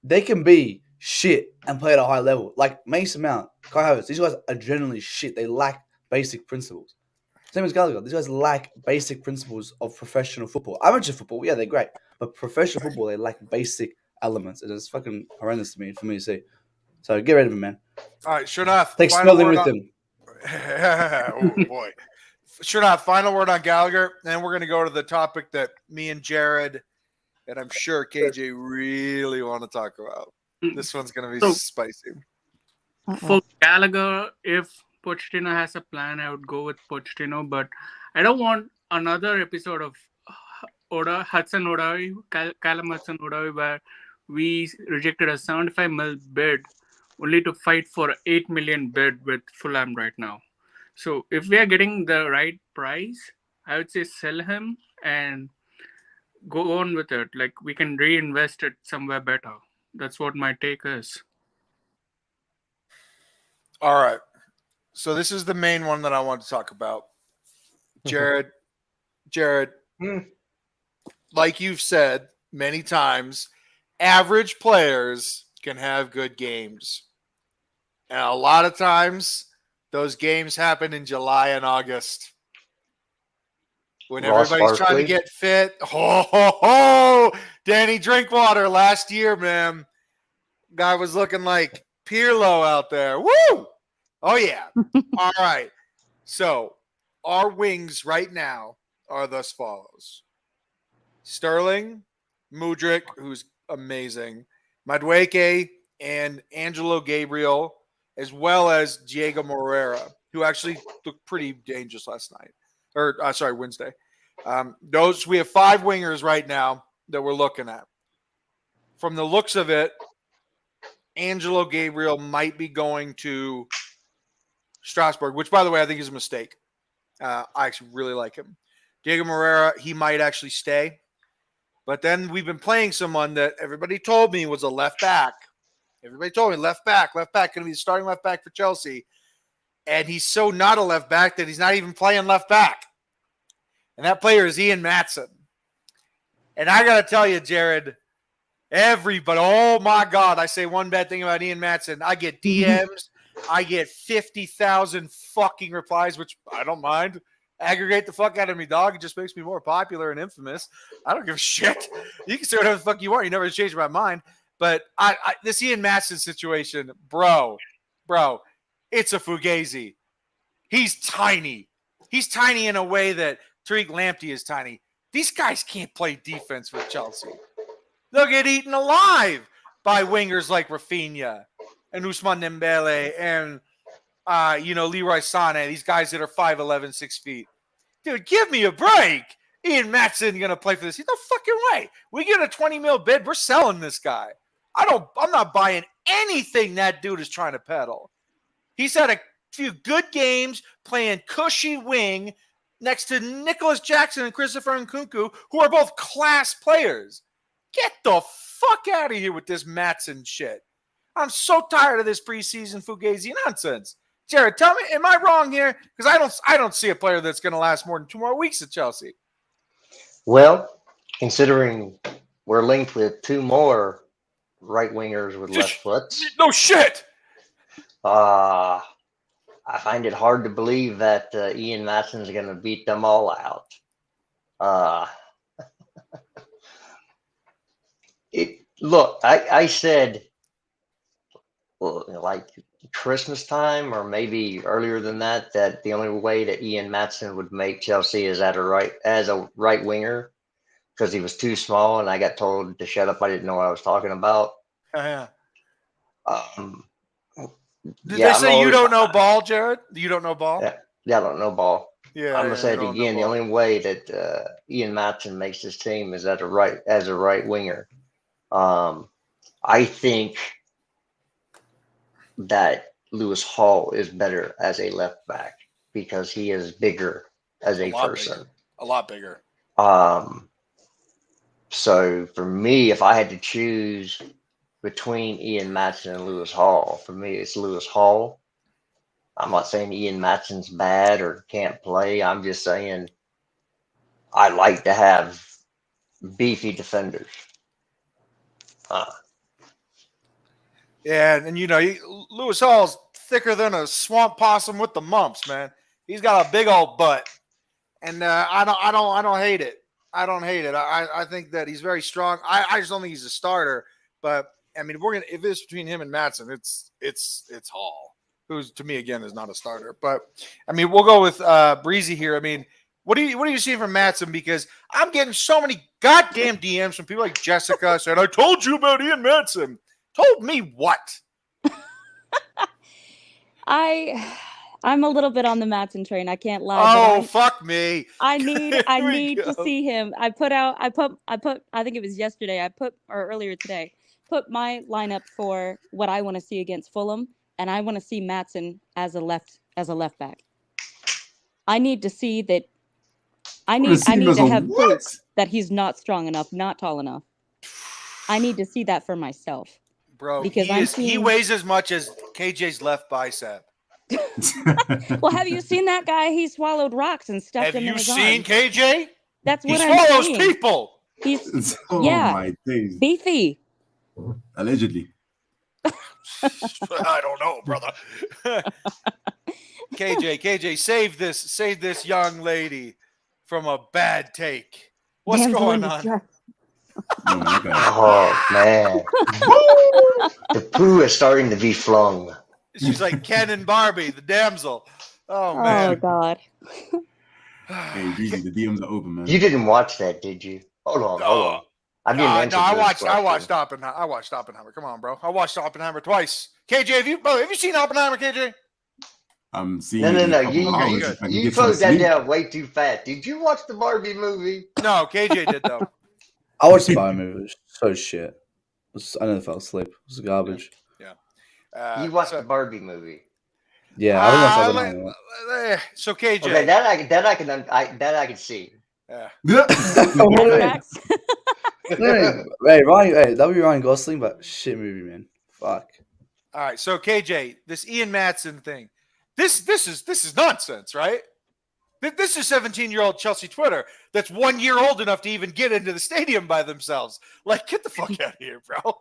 they can be shit and play at a high level. Like Mason Mount, Kai Havertz, these guys are generally shit. They lack basic principles. Same as Gallagher. These guys lack basic principles of professional football. Amateur football, yeah, they're great. But professional football, they lack basic elements. It's fucking horrendous for me to see. So get rid of him, man. All right, Srinath. Take Sterling with him. Oh, boy. Srinath, final word on Gallagher. And we're going to go to the topic that me and Jared and I'm sure KJ really want to talk about. This one's going to be spicy. For Gallagher, if Pochettino has a plan, I would go with Pochettino, but I don't want another episode of Callum Hudson-Odoi, where we rejected a 75 mil bid only to fight for 8 million bid with Fulham right now. So if we are getting the right price, I would say sell him and go on with it. Like we can reinvest it somewhere better. That's what my take is. All right. So this is the main one that I want to talk about. Jared, like you've said many times, average players can have good games. And a lot of times, those games happen in July and August. When everybody's trying to get fit. Danny Drinkwater last year, man. Guy was looking like Pirlo out there. Woo! Oh, yeah. All right. So our wings right now are thus follows. Sterling, Mudryk, who's amazing, Madueke, and Angelo Gabriel, as well as Diego Moreira, who actually looked pretty dangerous last night. Wednesday. We have 5 wingers right now that we're looking at. From the looks of it, Angelo Gabriel might be going to Strasbourg, which, by the way, I think is a mistake. I actually really like him. Diego Moreira, he might actually stay. But then we've been playing someone that everybody told me was a left back. Everybody told me left back, going to be the starting left back for Chelsea. And he's so not a left back that he's not even playing left back. And that player is Ian Maatsen. And I got to tell you, Jared, oh my God, I say one bad thing about Ian Maatsen. I get DMs. I get 50,000 fucking replies, which I don't mind. Aggregate the fuck out of me, dog. It just makes me more popular and infamous. I don't give a shit. You can say whatever the fuck you want. You never change my mind. But this Ian Maatsen situation, bro, it's a fugazi. He's tiny. He's tiny in a way that Tariq Lamptey is tiny. These guys can't play defense with Chelsea. They'll get eaten alive by wingers like Rafinha and Ousmane Dembele and Leroy Sané, these guys that are 5'11", 6 feet. Dude, give me a break. Ian Maatsen going to play for this. He's no fucking way. We get a 20 mil bid, we're selling this guy. I'm not buying anything that dude is trying to peddle. He's had a few good games playing cushy wing next to Nicholas Jackson and Christopher Nkunku, who are both class players. Get the fuck out of here with this Maatsen shit. I'm so tired of this preseason fugazi nonsense. Jared, tell me, am I wrong here? Because I don't see a player that's going to last more than 2 more weeks at Chelsea. Well, considering we're linked with 2 more right wingers with left foots. No shit. I find it hard to believe that Ian Maatsen is going to beat them all out. I said, like Christmas time or maybe earlier than that the only way that Ian Maatsen would make Chelsea is as a right winger, because he was too small and I got told to shut up. I didn't know what I was talking about. Yeah. Did they say you don't know ball, Jared? You don't know ball? Yeah, I don't know ball. Yeah, I'm gonna say it again. The only way that Ian Maatsen makes this team is as a right winger. I think that Lewis Hall is better as a left back because he is bigger as a person. A lot bigger. So for me, if I had to choose between Ian Maatsen and Lewis Hall, for me, it's Lewis Hall. I'm not saying Ian Maatsen's bad or can't play. I'm just saying I like to have beefy defenders. Yeah, and Lewis Hall's thicker than a swamp possum with the mumps, man. He's got a big old butt, and I don't hate it. I don't hate it. I think that he's very strong. I just don't think he's a starter. But I mean, if it's between him and Maatsen, it's Hall, who's to me again is not a starter. But I mean, we'll go with Breezy here. I mean, what do you see from Maatsen? Because I'm getting so many goddamn DMs from people like Jessica saying, "I told you about Ian Maatsen." Told me what? I'm a little bit on the Maatsen train. I can't lie. Oh, fuck me. I need to see him. I think it was yesterday. Earlier today, put my lineup for what I want to see against Fulham, and I want to see Maatsen as a left back. I need to see that. I need to have proof that he's not strong enough, not tall enough. I need to see that for myself. Bro, because he weighs as much as KJ's left bicep. Well, have you seen that guy? He swallowed rocks and stuffed them in his arm. Have you seen KJ? That's what I'm saying. He swallows people. He's my days. Beefy. Allegedly. I don't know, brother. KJ, save this young lady from a bad take. What's going on? Oh man, the poo is starting to be flung. She's like Ken and Barbie, the damsel. Oh Oh man. God. Hey, Gigi, the DMs are open, man. You didn't watch that, did you? Hold on. I didn't answer No, I Drew's watched question. Oppenheimer. I watched Oppenheimer. Come on, bro. I watched Oppenheimer twice. KJ, have you seen Oppenheimer, KJ? I'm seeing No, it in a no. couple of Okay, hours good. if I can You get some closed that sleep. down way too fast. Did you watch the Barbie movie? No, KJ did though. I watched the Barbie movie. It was so shit. I never fell asleep. It was garbage. You watched so, the Barbie movie. Yeah, I think that's Oppenheimer. So KJ. Okay, that I can see. Yeah. What do you mean? Facts. Hey, that would be Ryan Gosling, but shit movie, man. Fuck. All right. So KJ, this Ian Maatsen thing, this is nonsense, right? This is 17-year-old Chelsea Twitter that's 1 year old enough to even get into the stadium by themselves. Like, get the fuck out of here, bro.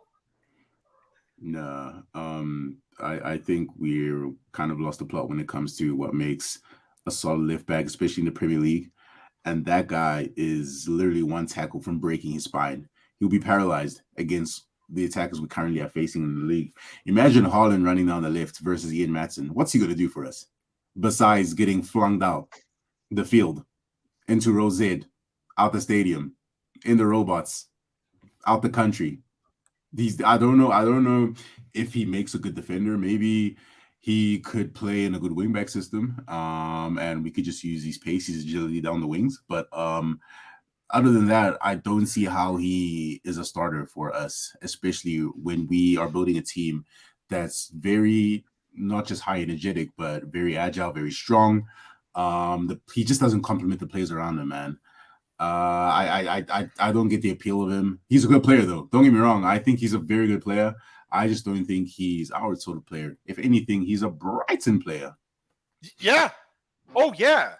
Nah, I think we're kind of lost the plot when it comes to what makes a solid left back, especially in the Premier League. And that guy is literally one tackle from breaking his spine. He'll be paralyzed against the attackers we currently are facing in the league. Imagine Haaland running down the left versus Ian Maatsen. What's he going to do for us? Besides getting flung out the field, into row Z, out the stadium, in the robots, out the country. I don't know if he makes a good defender. Maybe he could play in a good wingback system, and we could just use his pace, his agility down the wings. But other than that, I don't see how he is a starter for us, especially when we are building a team that's very not just high energetic, but very agile, very strong. He just doesn't complement the players around him, man. I don't get the appeal of him. He's a good player, though. Don't get me wrong. I think he's a very good player. I just don't think he's our sort of player. If anything, he's a Brighton player. Yeah. Oh, yeah.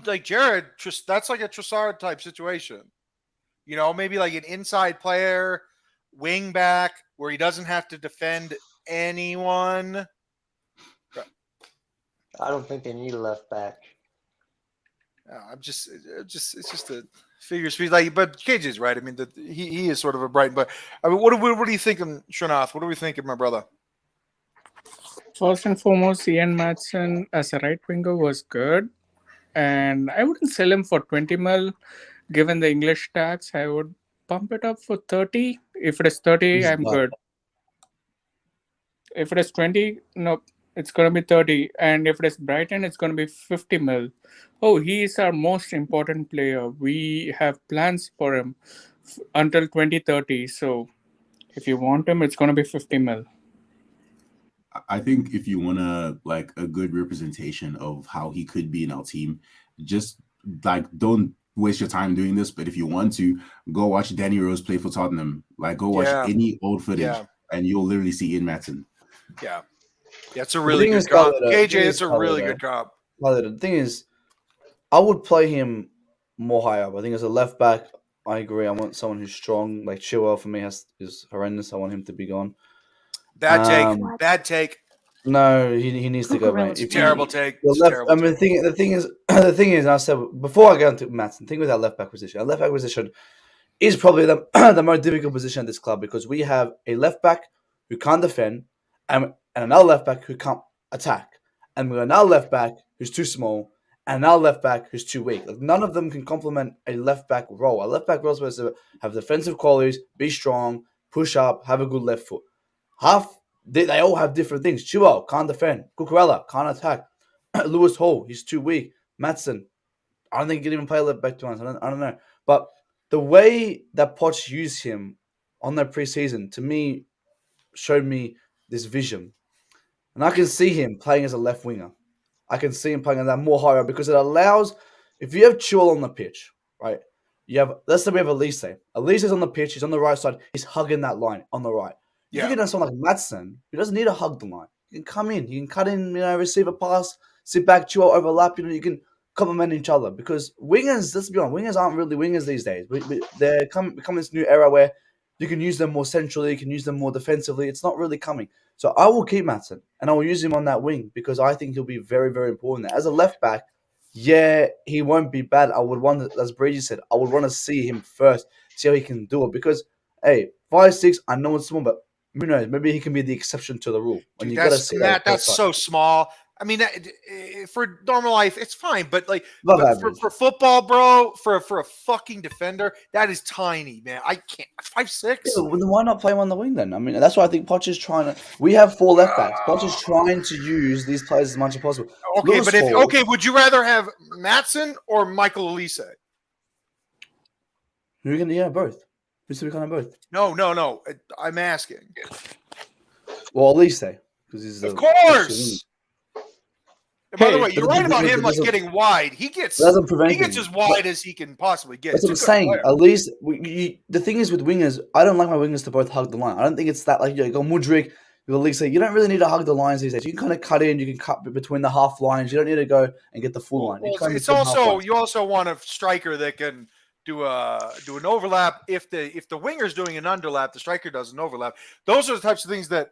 Like Jared, that's like a Trossard type situation. You know, maybe like an inside player, wing back, where he doesn't have to defend anyone. I don't think they need a left back. It's just a figure speed. Like, but KJ's right. I mean, he is sort of a Brighton. But I mean, what are you thinking, Shrinath? What are we thinking, my brother? First and foremost, Ian Maatsen as a right winger was good, and I wouldn't sell him for 20 mil. Given the English tax, I would pump it up for 30. If it is 30, I'm good. If it is 20, no, it's going to be 30. And if it is Brighton, it's going to be 50 mil. Oh, he is our most important player. We have plans for him until 2030. So if you want him, it's going to be 50 mil. I think if you want like a good representation of how he could be in our team, just like don't waste your time doing this. But if you want to, go watch Danny Rose play for Tottenham. Like go watch any old footage, and you'll literally see Ian Maatsen. Yeah, it's a really good comp. KJ, it's a really good comp. The thing is, I would play him more high up. I think as a left back, I agree. I want someone who's strong. Like Chilwell for me is horrendous. I want him to be gone. Bad take. No, he needs to go, mate. Terrible take. I mean, the thing is, and I said before I go into Maatsen, the thing with our left back position, our left back position is probably the most difficult position at this club because we have a left back who can't defend and another left back who can't attack, and we have another left back who's too small and another left back who's too weak. Like, none of them can complement a left back role. A left back role is supposed to have defensive qualities, be strong, push up, have a good left foot. They all have different things. Chilwell can't defend. Cucurella can't attack. Lewis Hall, he's too weak. Maatsen, I don't think he can even play left back to us. I don't know. But the way that Poch used him on their preseason, to me, showed me this vision. And I can see him playing as a left winger. I can see him playing as that more higher because it allows, if you have Chilwell on the pitch, right? Let's say we have Olise. Olise's on the pitch. He's on the right side. He's hugging that line on the right. Yeah. If you get someone like Maatsen, who doesn't need to hug the line, you can come in, you can cut in, receive a pass, sit back, Chilwell overlap, you can complement each other. Because wingers, let's be honest, wingers aren't really wingers these days. They're becoming this new era where you can use them more centrally, you can use them more defensively. It's not really coming. So I will keep Maatsen, and I will use him on that wing because I think he'll be very, very important there. As a left back, yeah, he won't be bad. I would want to, as Brady said, I would want to see him first, see how he can do it. Because, hey, 5'6", I know it's small, but Who knows? Maybe he can be the exception to the rule. And Dude, you got to that's see Matt. that. That's so small. I mean, for normal life, it's fine. But like, Above but average. for football, bro, for a fucking defender, that is tiny, man. I can't 5'6". Yeah, well, then why not play him on the wing then? I mean, that's why I think Poch is trying to. We have 4 left backs. Poch is trying to use these players as much as possible. Okay, Lewis but Hall- would you rather have Maatsen or Michael Olise? Who can? Yeah, both. We said we can't have both. No. I'm asking. Well, at least because he's Of course. And by the Hey, way, you're but right about him like doesn't- getting wide. He gets doesn't prevent he gets anything. as wide as he can possibly get. That's what I'm He's a good saying. player. At least the thing is with wingers, I don't like my wingers to both hug the line. I don't think it's that like you go Mudryk, you go Lisa. You don't really need to hug the lines these days. You can kind of cut in. You can cut between the half lines. You don't need to go and get the full line. You Well, cut in it's between half also lines. you also want a striker that can do an overlap. If the winger's doing an underlap, the striker does an overlap. Those are the types of things that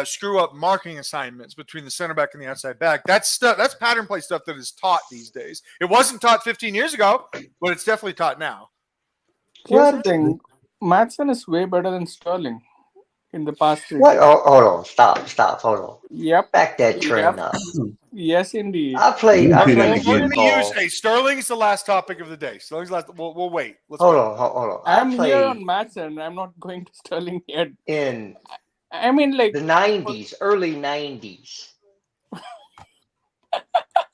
screw up marking assignments between the center back and the outside back. That's pattern play stuff that is taught these days. It wasn't taught 15 years ago, but it's definitely taught now. Here's the thing. Maatsen is way better than Sterling in the past season. What? Oh, hold on. Stop. Hold on. Yep. Back that train Yep. up. Yes, indeed. I played Say that We're again. going to football. use. Hey, Sterling's the last topic of the day. Sterling's last. We'll wait. Let's Hold wait. on. I'm I here on played Maatsen. I'm not going to Sterling yet. in I mean, like, the 90s, early 90s.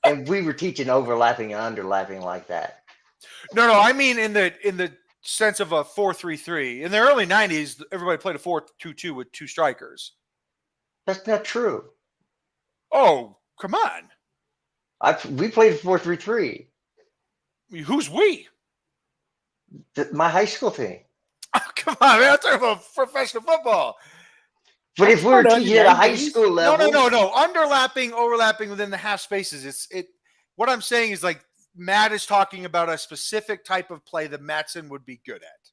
And we were teaching overlapping and underlapping like that. No. I mean, in the sense of a 4-3-3. In the early 90s, everybody played a 4-2-2 with 2 strikers. That's not true. Oh, come on. We played 4-3-3. Who's we? My high school team. Oh, come on, man. I'm talking about professional football. But if we were not teaching at a high 90s. school level, No. Underlapping, overlapping within the half spaces. What I'm saying is like Matt is talking about a specific type of play that Maatsen would be good at.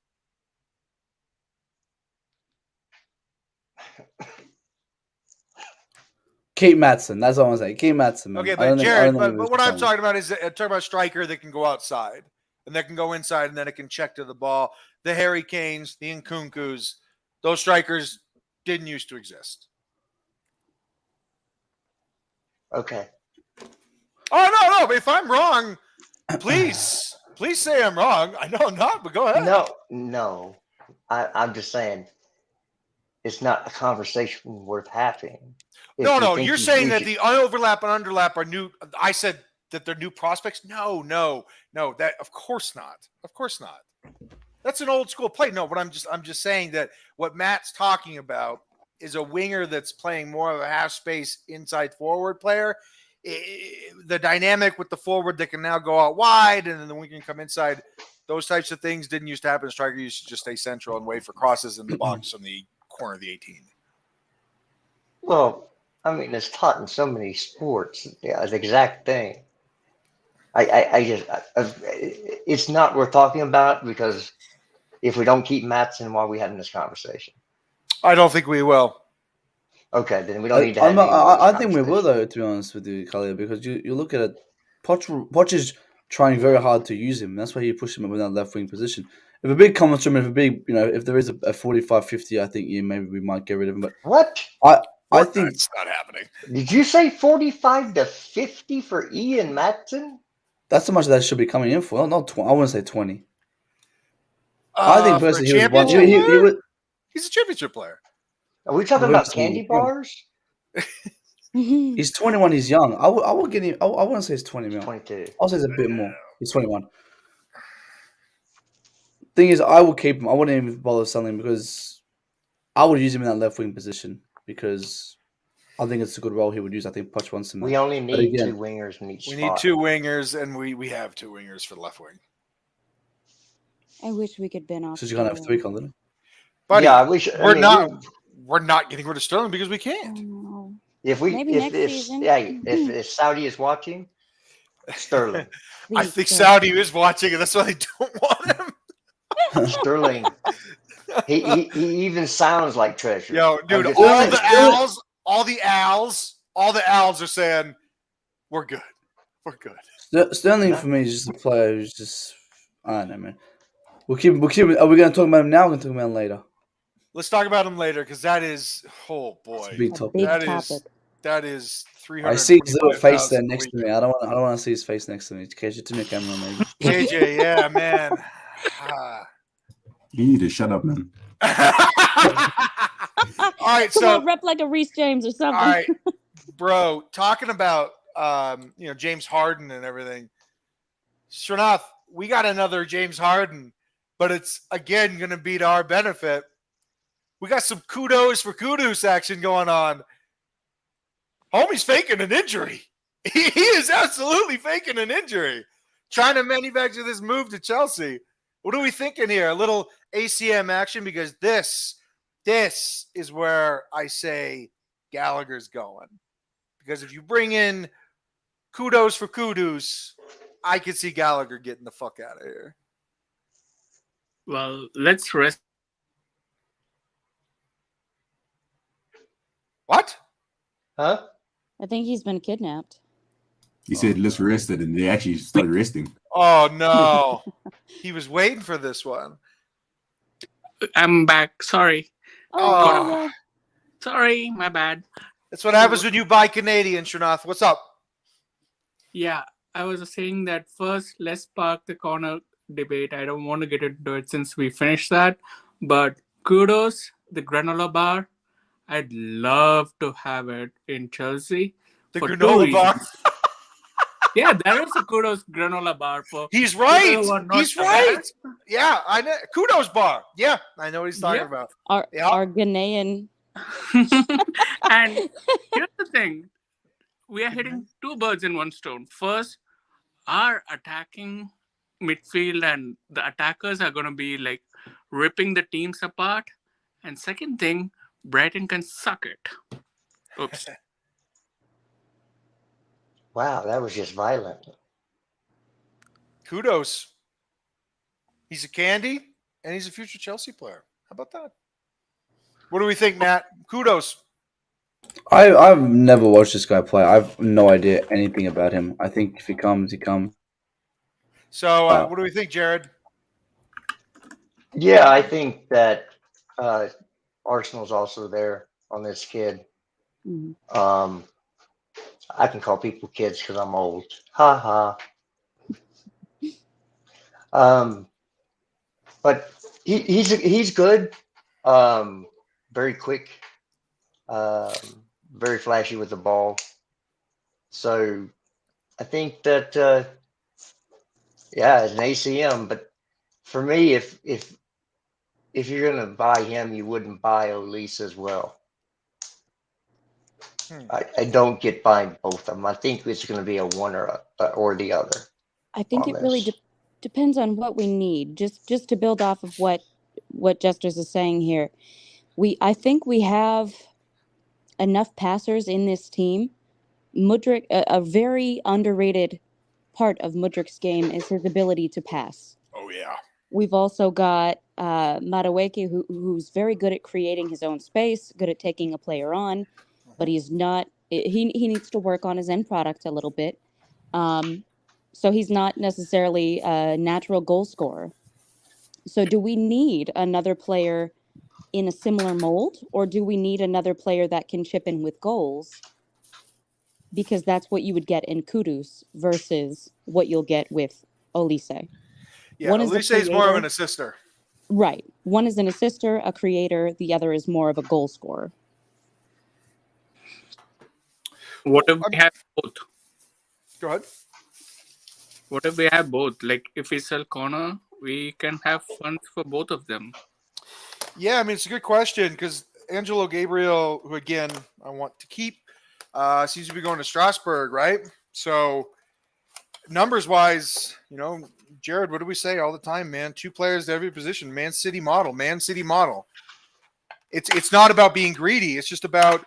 Keep Maatsen. That's all I'm saying. Keep Maatsen. Man. Okay, I don't but think- I Jared, don't think but it's what I'm fun. talking about is talking about a striker that can go outside and that can go inside and then it can check to the ball. The Harry Kanes, the Nkunkus, those strikers didn't used to exist. okay. Oh no! But if I'm wrong, please say I'm wrong. I know I'm not, but go ahead. No. I'm just saying it's not a conversation worth having. If you No. think You're you- saying we that should- the overlap and underlap are new. I said that they're new prospects. No. That of course not. Of course not. That's an old school play. No, but I'm just saying that what Matt's talking about is a winger that's playing more of a half space inside forward player. The dynamic with the forward that can now go out wide and then the wing can come inside. Those types of things didn't used to happen. Striker used to just stay central and wait for crosses in the box from the corner of the 18. Well, I mean, it's taught in so many sports. Yeah, the exact thing. It's not worth talking about because if we don't keep Maatsen, why are we having this conversation? I don't think we will. Okay, then we don't need to have any more of I this think we will, conversation. though, to be honest with you, Carlito, because you look at it, Poch is trying very hard to use him. That's why he pushed him up in that left wing position. If a big comes from him, if there is a 45-50, I think maybe we might get rid of him. But What? I think That's not happening. Did you say 45 to 50 for Ian Maatsen? that's how much that should be coming in for. Not 20. I wouldn't say 20. I think For a personally he was one. championship He player? was. He's a championship player. Are we talking Well, about candy yeah. bars? He's 21. He's young. I would get him. I wouldn't say it's 20 mil. 22. I'll say it's a bit more. He's 21. Thing is, I would keep him. I wouldn't even bother selling him because I would use him in that left wing position because I think it's a good role he would use. I think Poch wants him. We only need again, 2 wingers in each We spot. need 2 wingers, and we have 2 wingers for the left wing. I wish we could bin off. So you're gonna have 3, Colin. Buddy, Yeah, I wish we're not getting rid of Sterling because we can't. Oh, if we Maybe next season. if Saudi is watching, Sterling. I please think don't. Saudi is watching, and that's why they don't want him. Sterling. He even sounds like treasure. Yo, dude, I'm just all saying. the owls are saying, we're good. We're good. Sterling for me is just a player who's just I don't know, man. We'll keep. Are we gonna talk about him now? Or we're gonna talk about him later. Let's talk about him later because that is, oh It's a boy, big A topic. big that topic. is I see his little face 325,000 there a next week. to me. I don't want to see his face next to me. KJ, turn your camera on, maybe. KJ, yeah, man. You need to shut up, man. All right, Come so on, rep like a Reese James or something. all right, bro. Talking about James Harden and everything. Srinath, we got another James Harden, but it's again going to be to our benefit. We got some kudos for Kudus action going on. Homie's faking an injury. He is absolutely faking an injury. Trying to manufacture this move to Chelsea. What are we thinking here? A little ACM action because this is where I say Gallagher's going. Because if you bring in kudos for Kudus, I could see Gallagher getting the fuck out of here. Well, let's rest. What? Huh? I think he's been kidnapped. He said, let's rest it, and they actually started resting. Oh, no. He was waiting for this one. I'm back. Sorry. Oh. yeah. Sorry, my bad. That's what happens when you buy Canadian, Srinath. What's up? Yeah, I was saying that first, let's park the corner debate. I don't want to get into it since we finished that. But Kudus, the granola bar, I'd love to have it in Chelsea. The for granola 2 bar. reasons. Yeah, there is a Kudos granola bar for. He's right. people who are not He's aware. right. Yeah, I know. Kudos bar. Yeah, I know what he's talking Yep. about. Our Yeah. our Ghanaian. And here's the thing. We are hitting two birds in one stone. First, our attacking midfield and the attackers are going to be like ripping the teams apart. And second thing, Brighton can suck it. Oops. Wow, that was just violent. Kudos. He's a candy, and he's a future Chelsea player. How about that? What do we think, Nat? Kudos. I've never watched this guy play. I've no idea anything about him. I think if he comes, he comes. So, Wow. what do we think, Jared? Yeah, I think that Arsenal's also there on this kid. Mhm. I can call people kids because I'm old. Ha ha. But he's good. Very quick. Very flashy with the ball. So I think that it's an ACM. But for me, if you're gonna buy him, you wouldn't buy Olise as well. I don't get buying both of them. I think it's going to be a one or the other. I think it really depends on what we need. Just to build off of what Jesters is saying here, I think we have enough passers in this team. Mudryk, a very underrated part of Mudryk's game is his ability to pass. Oh, yeah. We've also got Madueke, who's very good at creating his own space, good at taking a player on, but he's not. He needs to work on his end product a little bit. So he's not necessarily a natural goal scorer. So do we need another player in a similar mold, or do we need another player that can chip in with goals? Because that's what you would get in Kudus versus what you'll get with Olise. Yeah, One is a Olise is more of creator. an assister. Right. One is an assister, a creator. The other is more of a goal scorer. What if we have both? Go ahead. What if we have both? Like if we sell Conor, we can have funds for both of them. Yeah, I mean, it's a good question because Angelo Gabriel, who again I want to keep, seems to be going to Strasbourg, right? So numbers wise, Jared, what do we say all the time, man? 2 players to every position, Man City model. It's not about being greedy. It's just about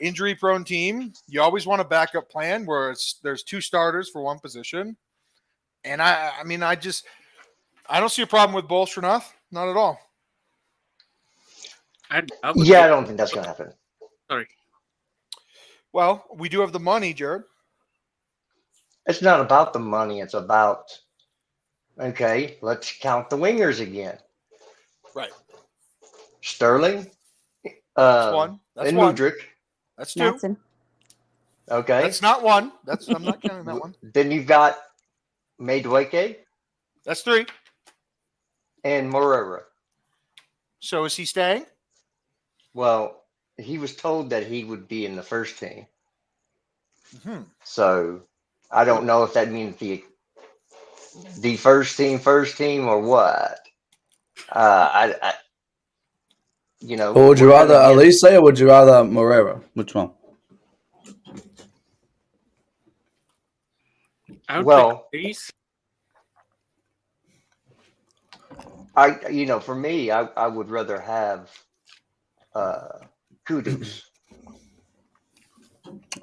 injury prone team. You always want a backup plan where there's 2 starters for one position. And I don't see a problem with both, Srinath. Not at all. I don't think that's going to happen. Sorry. Well, we do have the money, Jared. It's not about the money. It's about, okay, let's count the wingers again. Right. Sterling, That's one. That's and one. Mudryk. That's two. Maatsen. Okay. That's not one. I'm not counting that one. Then you've got Madueke That's three. and Moreira. So is he staying? Well, he was told that he would be in the first team. Hmm. So I don't know if that means the first team or what. I Or would you we're rather gonna give- Olise or would you rather Moreira? Which one? I would Well, pick Elise. for me, I would rather have Kudus.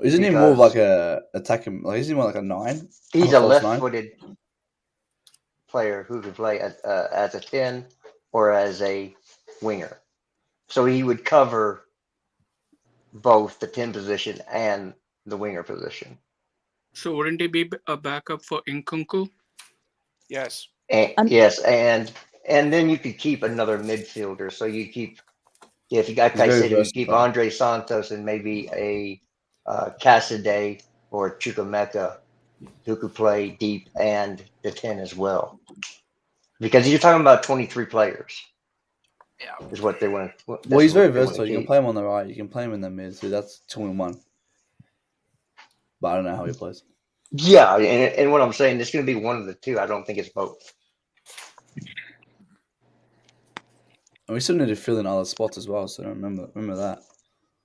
Isn't he more of like Because- a attacking? Like, isn't he more like a 9? He's Or a false 9? left-footed player who can play as a 10 or as a winger. So he would cover both the 10 position and the winger position. So wouldn't he be a backup for Nkunku? Yes. And, yes, and then you could keep another midfielder. So you keep, if you got He's very Caicedo, you keep versatile. Andre Santos and maybe a Caicedo or Chukwemeka who could play deep and the 10 as well. Because you're talking about 23 players. Yeah. Is what they want. Well, he's very versatile. You can play him on the right. You can play him in the mid. So that's 2-in-1. But I don't know how he plays. Yeah, and what I'm saying, it's going to be one of the two. I don't think it's both. And we still need to fill in other spots as well. So remember that.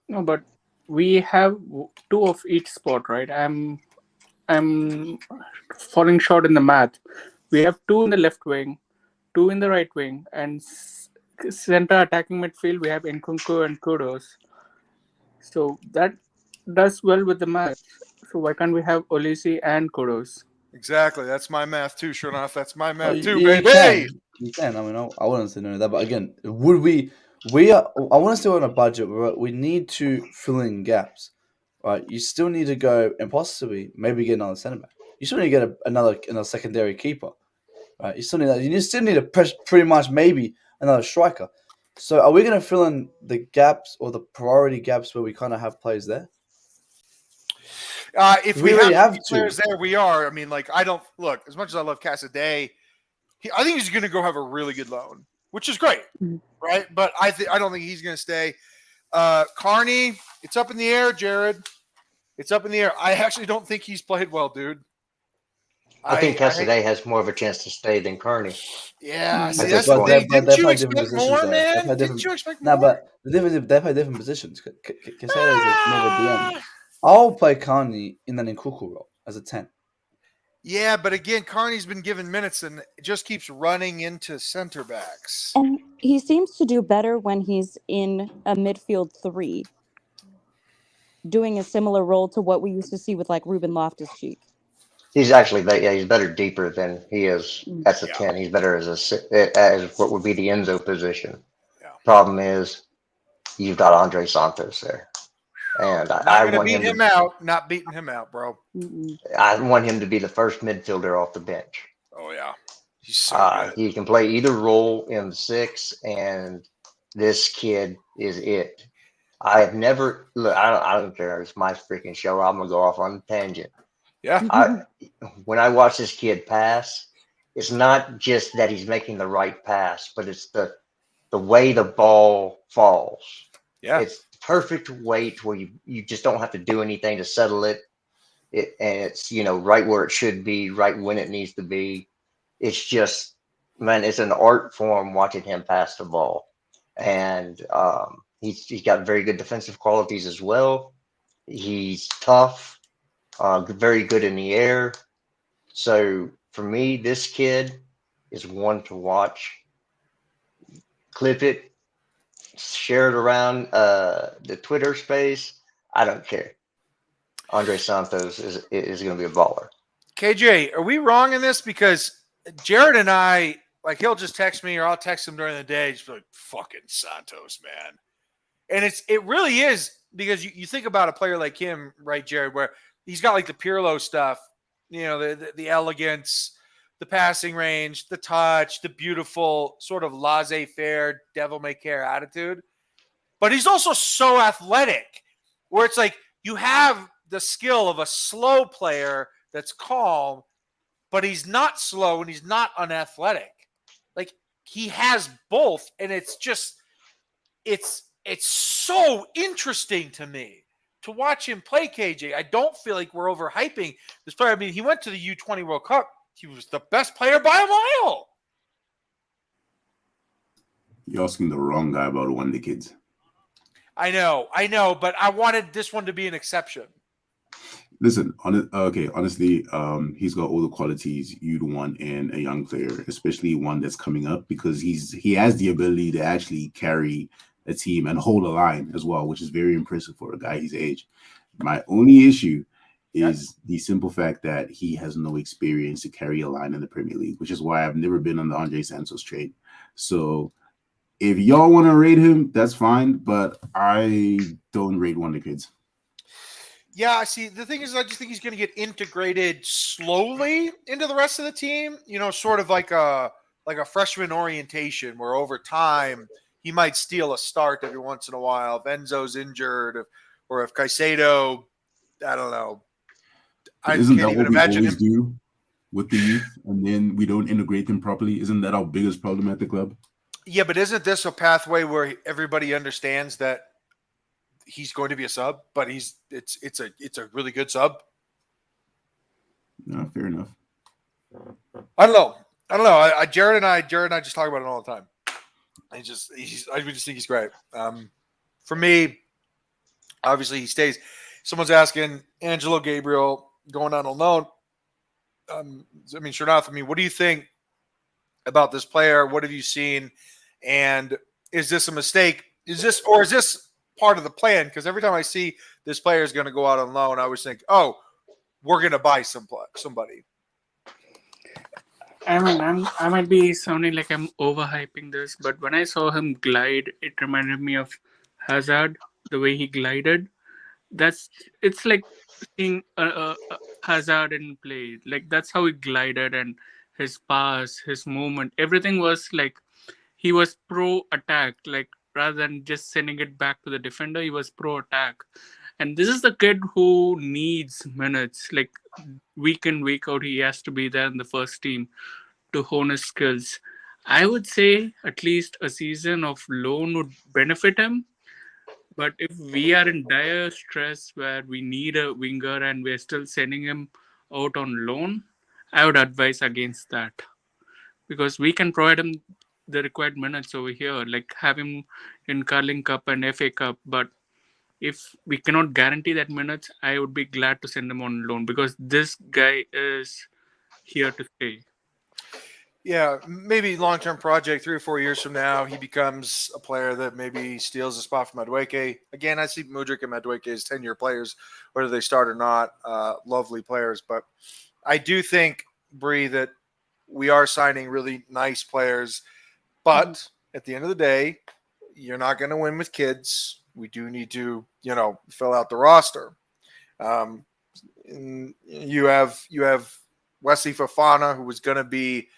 No, but we have two of each spot, right? I'm falling short in the math. We have two in the left wing, two in the right wing, and center attacking midfield. We have Nkunku and Kudus. So that does well with the math. So why can't we have Olise and Kudus? Exactly. That's my math too. Sure enough, that's my math Oh, too, you baby. You can. I mean, I wouldn't say no to that. But again, would we? I want to stay on a budget. Where we need to fill in gaps, right? You still need to go and possibly maybe get another centre back. You still need to get another secondary keeper, right? You still need that. You still need to press pretty much maybe another striker. So are we going to fill in the gaps or the priority gaps where we kind of have players there? If We we already have have players two. there, we are. I mean, like, I don't look as much as I love Caicedo. I think he's going to go have a really good loan, which is great, right? But I don't think he's going to stay. Carney, it's up in the air, Jared. It's up in the air. I actually don't think he's played well, dude. I think Caicedo has more of a chance to stay than Carney. Yeah, see, At that's this the point. thing. But Didn't you play different expect positions, more, though. man? Didn't you expect more? No, but the difference is they play different positions. Caicedo is more of a DM. I'll play Carney in an Nkunku role as a 10. Yeah, but again, Carney's been given minutes and just keeps running into center backs. And he seems to do better when he's in a midfield 3, doing a similar role to what we used to see with like Ruben Loftus-Cheek. He's actually, he's better deeper than he is as a 10. He's better as what would be the Enzo position. Yeah. Problem is, you've got Andre Santos there. And I want beat him out. Not beating him out, bro. I want him to be the first midfielder off the bench. Oh yeah, he's so good. He can play either role in the 6, and this kid is it. I have never look. I don't care. It's my freaking show. I'm gonna go off on a tangent. Yeah. When I watch this kid pass, it's not just that he's making the right pass, but it's the way the ball falls. Yeah. It's perfect weight where you just don't have to do anything to settle it. And it's right where it should be, right when it needs to be. It's just, man, it's an art form watching him pass the ball. And he's got very good defensive qualities as well. He's tough, very good in the air. So for me, this kid is one to watch. Clip it, share it around the Twitter space. I don't care. Andre Santos is going to be a baller. KJ, are we wrong in this? Because Jared and I, like, he'll just text me or I'll text him during the day. Just be like, fucking Santos, man. And it really is, because you think about a player like him, right, Jared, where he's got like the Pirlo stuff, the elegance, the passing range, the touch, the beautiful sort of laissez-faire, devil-may-care attitude. But he's also so athletic, where it's like you have the skill of a slow player that's calm, but he's not slow and he's not unathletic. Like, he has both, and it's just it's so interesting to me to watch him play, KJ. I don't feel like we're overhyping this player. I mean, he went to the U20 World Cup. He was the best player by a mile. You're asking the wrong guy about one of the kids. I know, but I wanted this one to be an exception. Listen, honestly, he's got all the qualities you'd want in a young player, especially one that's coming up, because he has the ability to actually carry a team and hold a line as well, which is very impressive for a guy his age. My only issue is the simple fact that he has no experience to carry a line in the Premier League, which is why I've never been on the Andre Santos train. So if y'all want to rate him, that's fine, but I don't rate one of the kids. Yeah, see, the thing is, I just think he's going to get integrated slowly into the rest of the team. You know, sort of like a freshman orientation, where over time he might steal a start every once in a while if Enzo's injured, or if Caicedo, I don't know. Isn't that what we always do with the youth, and then we don't integrate them properly? Isn't that our biggest problem at the club? Yeah, but isn't this a pathway where everybody understands that he's going to be a sub, but it's a really good sub? No, fair enough. I don't know. Jared and I just talk about it all the time. I just think he's great. For me, obviously he stays. Someone's asking Angelo Gabriel going on loan. Sure enough. I mean, what do you think about this player? What have you seen? And is this a mistake? Is this part of the plan? Because every time I see this player is going to go out on loan, I always think, oh, we're going to buy somebody. I mean, I might be sounding like I'm overhyping this, but when I saw him glide, it reminded me of Hazard, the way he glided. It's like seeing Hazard in play. Like, that's how he glided, and his pass, his movement, everything was like he was pro attack. Like, rather than just sending it back to the defender, he was pro attack. And this is the kid who needs minutes. Like, week in, week out, he has to be there in the first team to hone his skills. I would say at least a season of loan would benefit him. But if we are in dire stress where we need a winger and we're still sending him out on loan, I would advise against that. Because we can provide him the required minutes over here, like have him in Carling Cup and FA Cup. But if we cannot guarantee that minutes, I would be glad to send him on loan, because this guy is here to stay. Yeah, maybe long-term project, 3 or 4 years from now, he becomes a player that maybe steals a spot from Madueke. Again, I see Mudryk and Madueke as 10-year players, whether they start or not. Lovely players. But I do think, Bree, that we are signing really nice players. But at the end of the day, you're not going to win with kids. We do need to, fill out the roster. You have Wesley Fofana, who was going to be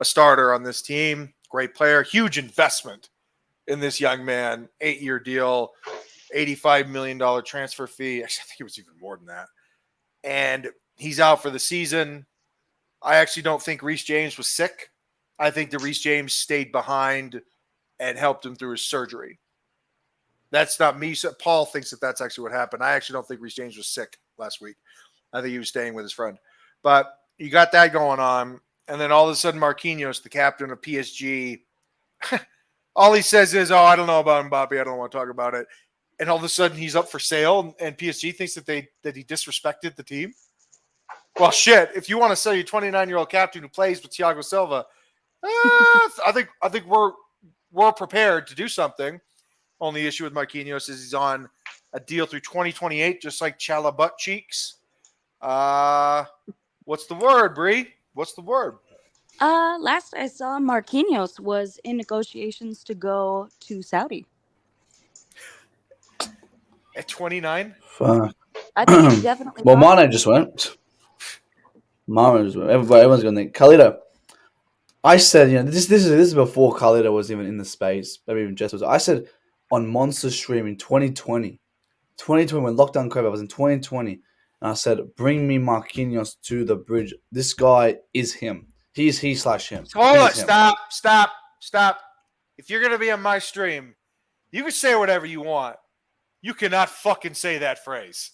a starter on this team. Great player, huge investment in this young man. 8-year deal, $85 million transfer fee. Actually, I think it was even more than that. And he's out for the season. I actually don't think Reece James was sick. I think that Reece James stayed behind and helped him through his surgery. That's not me. So Paul thinks that that's actually what happened. I actually don't think Reece James was sick last week. I think he was staying with his friend. But you got that going on. And then all of a sudden, Marquinhos, the captain of PSG, all he says is, I don't know about Mbappe. I don't want to talk about it. And all of a sudden, he's up for sale, and PSG thinks that he disrespected the team. Well, shit, if you want to sell your 29-year-old captain who plays with Thiago Silva, I think we're prepared to do something. Only issue with Marquinhos is he's on a deal through 2028, just like Chala Butt Cheeks. What's the word, Bree? What's the word? Last I saw, Marquinhos was in negotiations to go to Saudi. At 29? Fuck. I think he's definitely. Well, Mane just went. Everyone's going to think. Carlito, I said, this is before Carlito was even in the space. Maybe even Jess was. I said on Monster Stream in 2020 when lockdown COVID was in 2020, and I said, bring me Marquinhos to the bridge. This guy is him. He's he/him. Hold He on, is him. stop. If you're gonna be on my stream, you can say whatever you want. You cannot fucking say that phrase.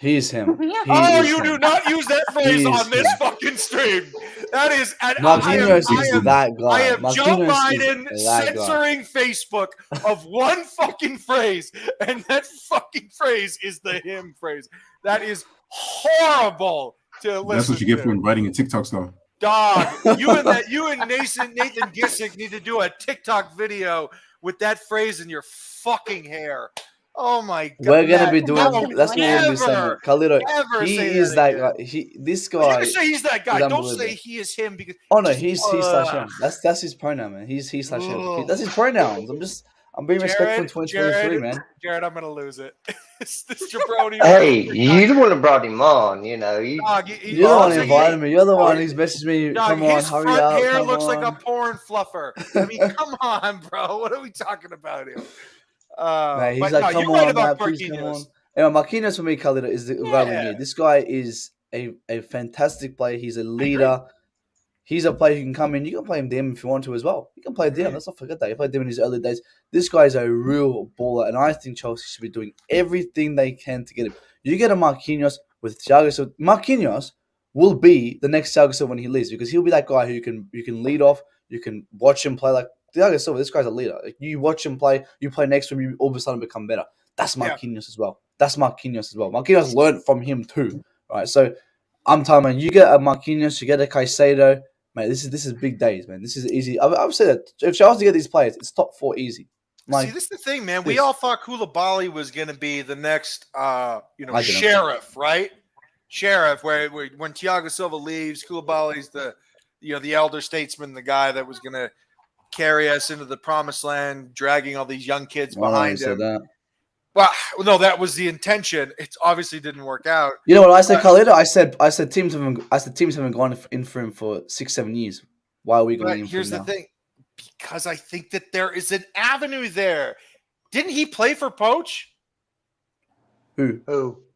He's him. Do him. not use that phrase on this him. fucking stream. That is, Marquinhos is that guy. I am Joe Marquinhos Biden is that censoring Facebook of one fucking phrase, and that fucking phrase is the him phrase. That is horrible to listen. That's what you get for inviting a TikTok star. Dog, you and Nathan Gissick need to do a TikTok video with that phrase in your fucking hair. Oh my god! We're gonna be doing. That's what we're gonna be saying. Carlito, he is that guy. This guy. You can say he's that guy. Don't say he is him because. Oh no, he's he/him. That's his pronoun, man. He's he/him. That's his pronouns. I'm being respectful in 2023, man. Jared, I'm gonna lose it. this jabroni. Hey, you the one that brought him on. You know, you're the one who invited me. You're the one who's messaged me. Dog, come on, his hurry front up. hair looks like a porn fluffer. I mean, come on, bro. What are we talking about here? Man, he's like, come on, man, please come on. Anyway, Marquinhos for me, Carlito, is the guy we need. This guy is a fantastic player. He's a leader. He's a player who can come in. You can play him DM if you want to as well. You can play DM. Let's not forget that. You played DM in his early days. This guy is a real baller, and I think Chelsea should be doing everything they can to get him. You get a Marquinhos with Thiago Silva. Marquinhos will be the next Thiago Silva when he leaves because he'll be that guy who you can lead off. You can watch him play like Thiago Silva. This guy's a leader. Like, you watch him play. You play next to him. You all of a sudden become better. That's Marquinhos as well. Marquinhos learned from him too, right? So I'm telling you, you get a Marquinhos, you get a Caicedo. Mate, this is big days, man. This is easy. I would say that if Chelsea get these players, it's top 4 easy. See, this is the thing, man. We all thought Koulibaly was going to be the next, sheriff, right? Sheriff, where when Thiago Silva leaves, Koulibaly's the elder statesman, the guy that was going to carry us into the promised land, dragging all these young kids behind him. Well, no, that was the intention. It obviously didn't work out. You know what I said, Carlito? I said teams haven't gone in for him for 6-7 years. Why are we going in for him Here's the now? thing. Because I think that there is an avenue there. Didn't he play for Poach? Who?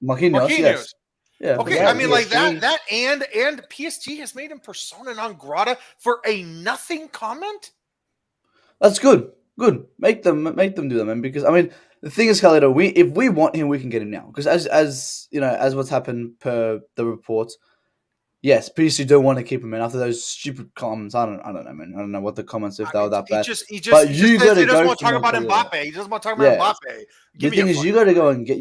Marquinhos. Yes. Yeah. Okay, I mean, like that and PSG has made him persona non grata for a nothing comment. That's good. Good. Make them do that, man. Because I mean, the thing is, Carlito, if we want him, we can get him now. Because as you know, as what's happened per the reports, yes, PSG don't want to keep him in after those stupid comments. I don't know, man. I don't know what the comments if they were that bad. He doesn't want to talk about Mbappe. He doesn't want to talk about Mbappe. The thing is, you got to go and get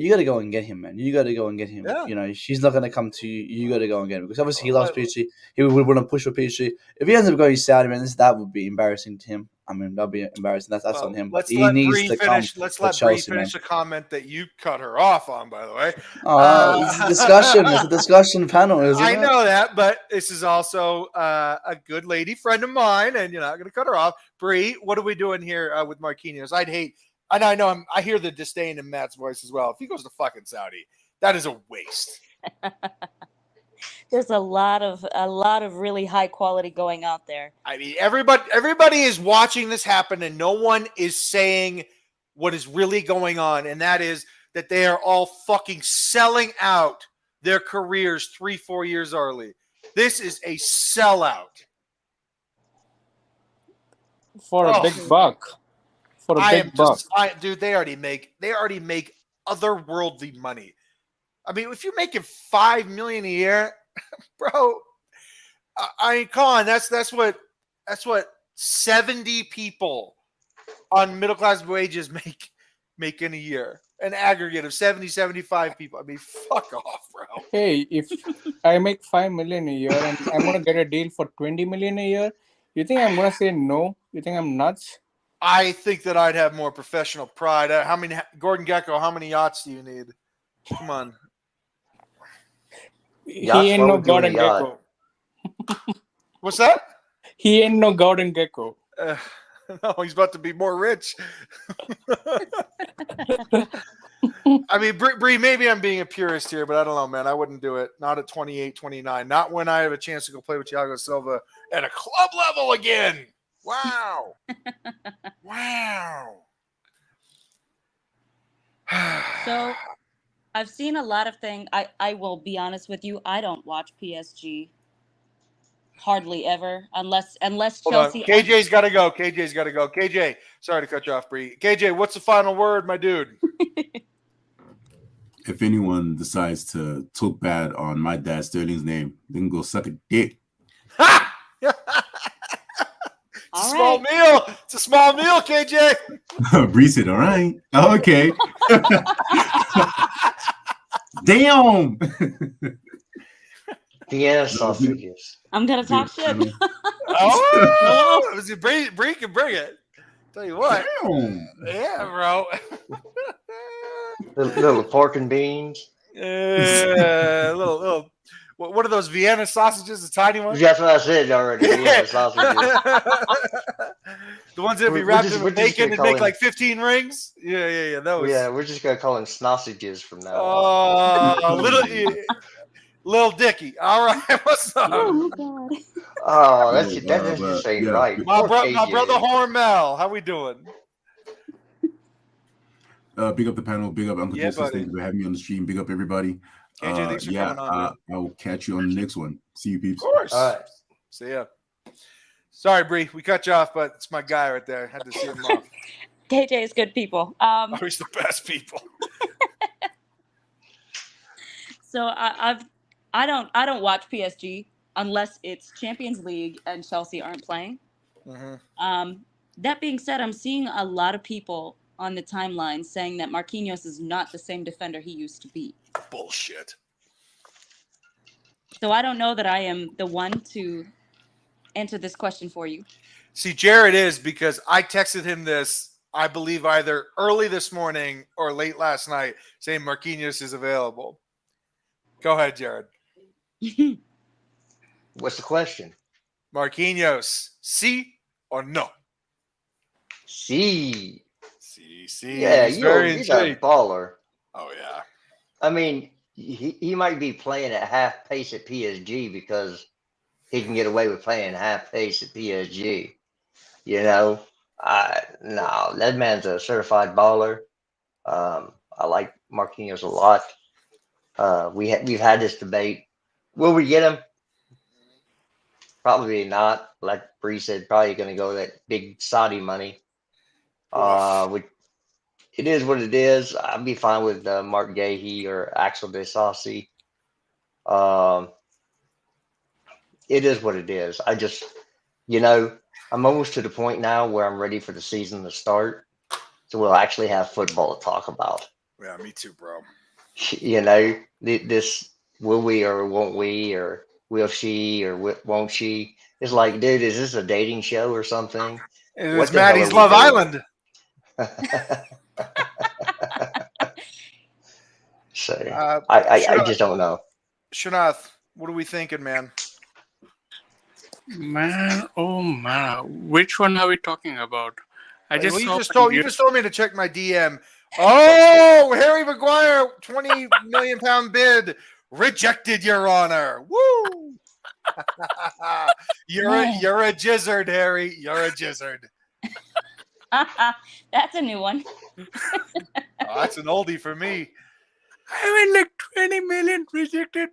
him, man. You got to go and get him. Yeah. You know, he's not going to come to you. You got to go and get him because obviously he loves PSG. He would want to push for PSG. If he ends up going Saudi, man, that would be embarrassing to him. I mean, that'd be embarrassing. That's on him. Let's let Bree finish a comment that you cut her off on, by the way. It's a discussion. It's a discussion panel, isn't it? I know that, but this is also a good lady friend of mine, and you're not going to cut her off. Bree, what are we doing here with Marquinhos? I'd hate, and I know I hear the disdain in Matt's voice as well. If he goes to fucking Saudi, that is a waste. There's a lot of really high quality going out there. I mean, everybody is watching this happen, and no one is saying what is really going on, and that is that they are all fucking selling out their careers 3-4 years early. This is a sellout for a big buck. For a big buck, dude. They already make otherworldly money. I mean, if you're making $5 million a year. Bro, I mean, come on. That's what 70 people on middle class wages make in a year. An aggregate of 70-75 people. I mean, fuck off, bro. Hey, if I make $5 million a year and I'm gonna get a deal for $20 million a year, you think I'm gonna say no? You think I'm nuts? I think that I'd have more professional pride. Gordon Gekko, how many yachts do you need? Come on. He ain't no Gordon Gekko. What's that? He ain't no Gordon Gekko. No, he's about to be more rich. I mean, Bree, maybe I'm being a purist here, but I don't know, man. I wouldn't do it. Not at 28, 29. Not when I have a chance to go play with Thiago Silva at a club level again. Wow. Wow. So I've seen a lot of things. I will be honest with you. I don't watch PSG hardly ever unless Hold on. Chelsea. KJ's got to go. KJ, sorry to cut you off, Bree. KJ, what's the final word, my dude? If anyone decides to talk bad on my dad Sterling's name, they can go suck a dick. Ha! It's a small meal. It's a small meal, KJ. Bree said, all right. Okay. Damn. Vienna sausages. I'm gonna talk shit. Oh, Bree can bring it. Tell you what. Damn. Yeah, bro. Little pork and beans. Little. What are those Vienna sausages? The tiny ones? That's what I said already. Vienna sausages. The ones that be wrapped in bacon and make like 15 rings. Yeah. Those. Yeah, we're just gonna call them sausages from now on. Oh, Lil Dicky. All right, what's up? Oh my god. Oh, that just ain't yeah. right. My Poor brother KJ. Hormel. How we doing? Big up the panel. Big up Uncle Yeah, Jesters. buddy. Thank you for having me on the stream. Big up everybody. KJ, thanks for coming on, man. I will catch you on the next one. See you, peeps. Of course. All right. See ya. Sorry, Bree. We cut you off, but it's my guy right there. Had to see him off. KJ is good people. He's the best people. So I don't watch PSG unless it's Champions League and Chelsea aren't playing. Mm-hmm. That being said, I'm seeing a lot of people on the timeline saying that Marquinhos is not the same defender he used to be. Bullshit. So I don't know that I am the one to answer this question for you. See, Jared is, because I texted him this, I believe, either early this morning or late last night, saying Marquinhos is available. Go ahead, Jared. What's the question? Marquinhos, see or no? See. See. Yeah, He's very he's a intrigued. baller. Oh, yeah. I mean, he might be playing at half pace at PSG because he can get away with playing half pace at PSG. You know, no, that man's a certified baller. I like Marquinhos a lot. We've had this debate. Will we get him? Probably not. Like Bree said, probably going to go that big Saudi money. It is what it is. I'd be fine with Mark Gahey or Axel De Sassi. It is what it is. I just, I'm almost to the point now where I'm ready for the season to start. So we'll actually have football to talk about. Yeah, me too, bro. This will we or won't we, or will she or won't she? It's like, dude, is this a dating show or something? It's Maddie's Love Island. So I just don't know. Shanath, what are we thinking, man? Man, oh man, which one are we talking about? You just told me to check my DM. Oh, Harry Maguire, 20 million pound bid rejected, Your Honor. Woo! You're a jizzard, Harry. You're a jizzard. That's a new one. That's an oldie for me. I mean, like 20 million rejected.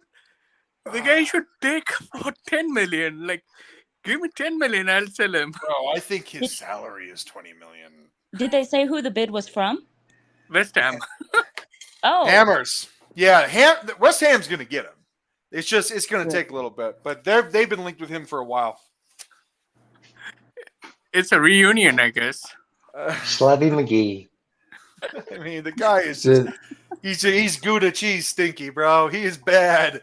The guy should take for 10 million. Like, give me 10 million, I'll sell him. Bro, I think his salary is 20 million. Did they say who the bid was from? West Ham. Oh, Hammers. Yeah, West Ham's going to get him. It's going to take a little bit, but they've been linked with him for a while. It's a reunion, I guess. Slabby McGee. I mean, the guy is he's Gouda cheese stinky, bro. He is bad.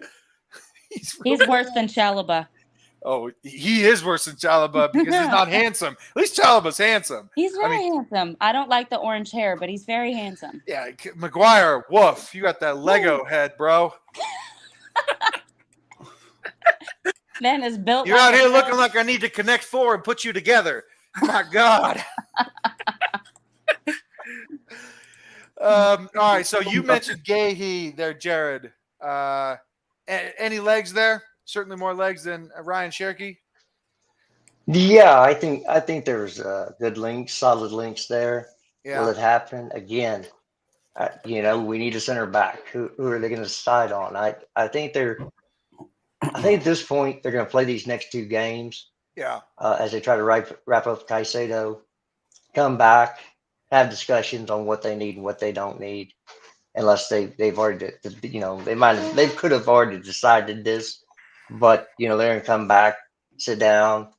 he's worse than Chalobah. Oh, he is worse than Chalobah because he's not handsome. At least Chalobah's handsome. He's very handsome. I don't like the orange hair, but he's very handsome. Yeah, Maguire, woof. You got that Lego head, bro. Man is built. You're out here looking like I need to connect four and put you together. My God. All right, so you mentioned Gahey there, Jared. Any legs there? Certainly more legs than Ryan Cherokee. Yeah, I think there's good links, solid links there. Yeah. Will it happen again? We need a center back. Who are they going to decide on? I think at this point they're going to play these next 2 games. Yeah. As they try to wrap up Caicedo, come back, have discussions on what they need and what they don't need. Unless they've already, they could have already decided this, but they're going to come back, sit down,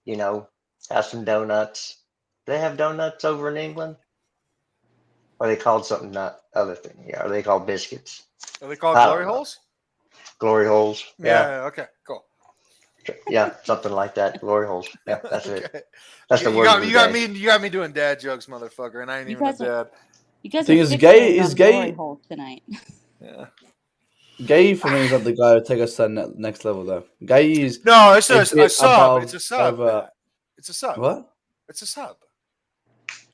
have some donuts. Do they have donuts over in England? Or are they called something not other thing? Yeah, are they called biscuits? Are they called I glory don't know. holes? Glory holes. Yeah. Okay. Cool. Yeah, something like that. Glory holes. Yeah, that's Okay. it. That's the You word. got, of the you got day. me. You got me doing dad jokes, motherfucker, and I ain't You even a guys are- dad. You guys Thing are is, fixated Gay on is Gay. glory holes tonight. Yeah. Gay for me is not the guy who take us to the next level though. Gay is No, it's a a bit sub. above It's a sub. over- Matt. It's a sub. what? It's a sub.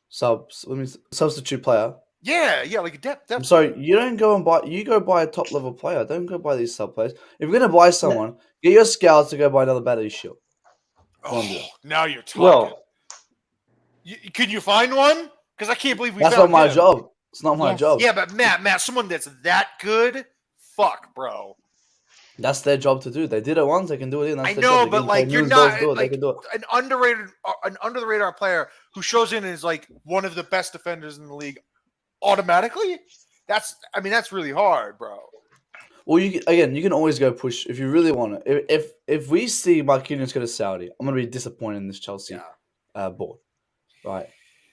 Subs. Let me substitute player. Yeah, like a depth. I'm sorry, you don't go and buy. You go buy a top level player. Don't go buy these sub players. If you're gonna buy someone, get your scouts to go buy another battery shield. Oh, now you're talking. Well, Can you find one? Because I can't believe we That's found not my him. job. It's not my Yes. job. Yeah, but Matt, someone that's that good, fuck, bro. That's their job to do. They did it once. They can do it again. That's I their know, job. They but can like pay you're millions of dollars not to do it. They like can do it. an underrated, an under the radar player who shows in as like one of the best defenders in the league automatically. That's really hard, bro. Well, you can always go push if you really want it. If we see Marquinhos go to Saudi, I'm gonna be disappointed in this Chelsea board, right?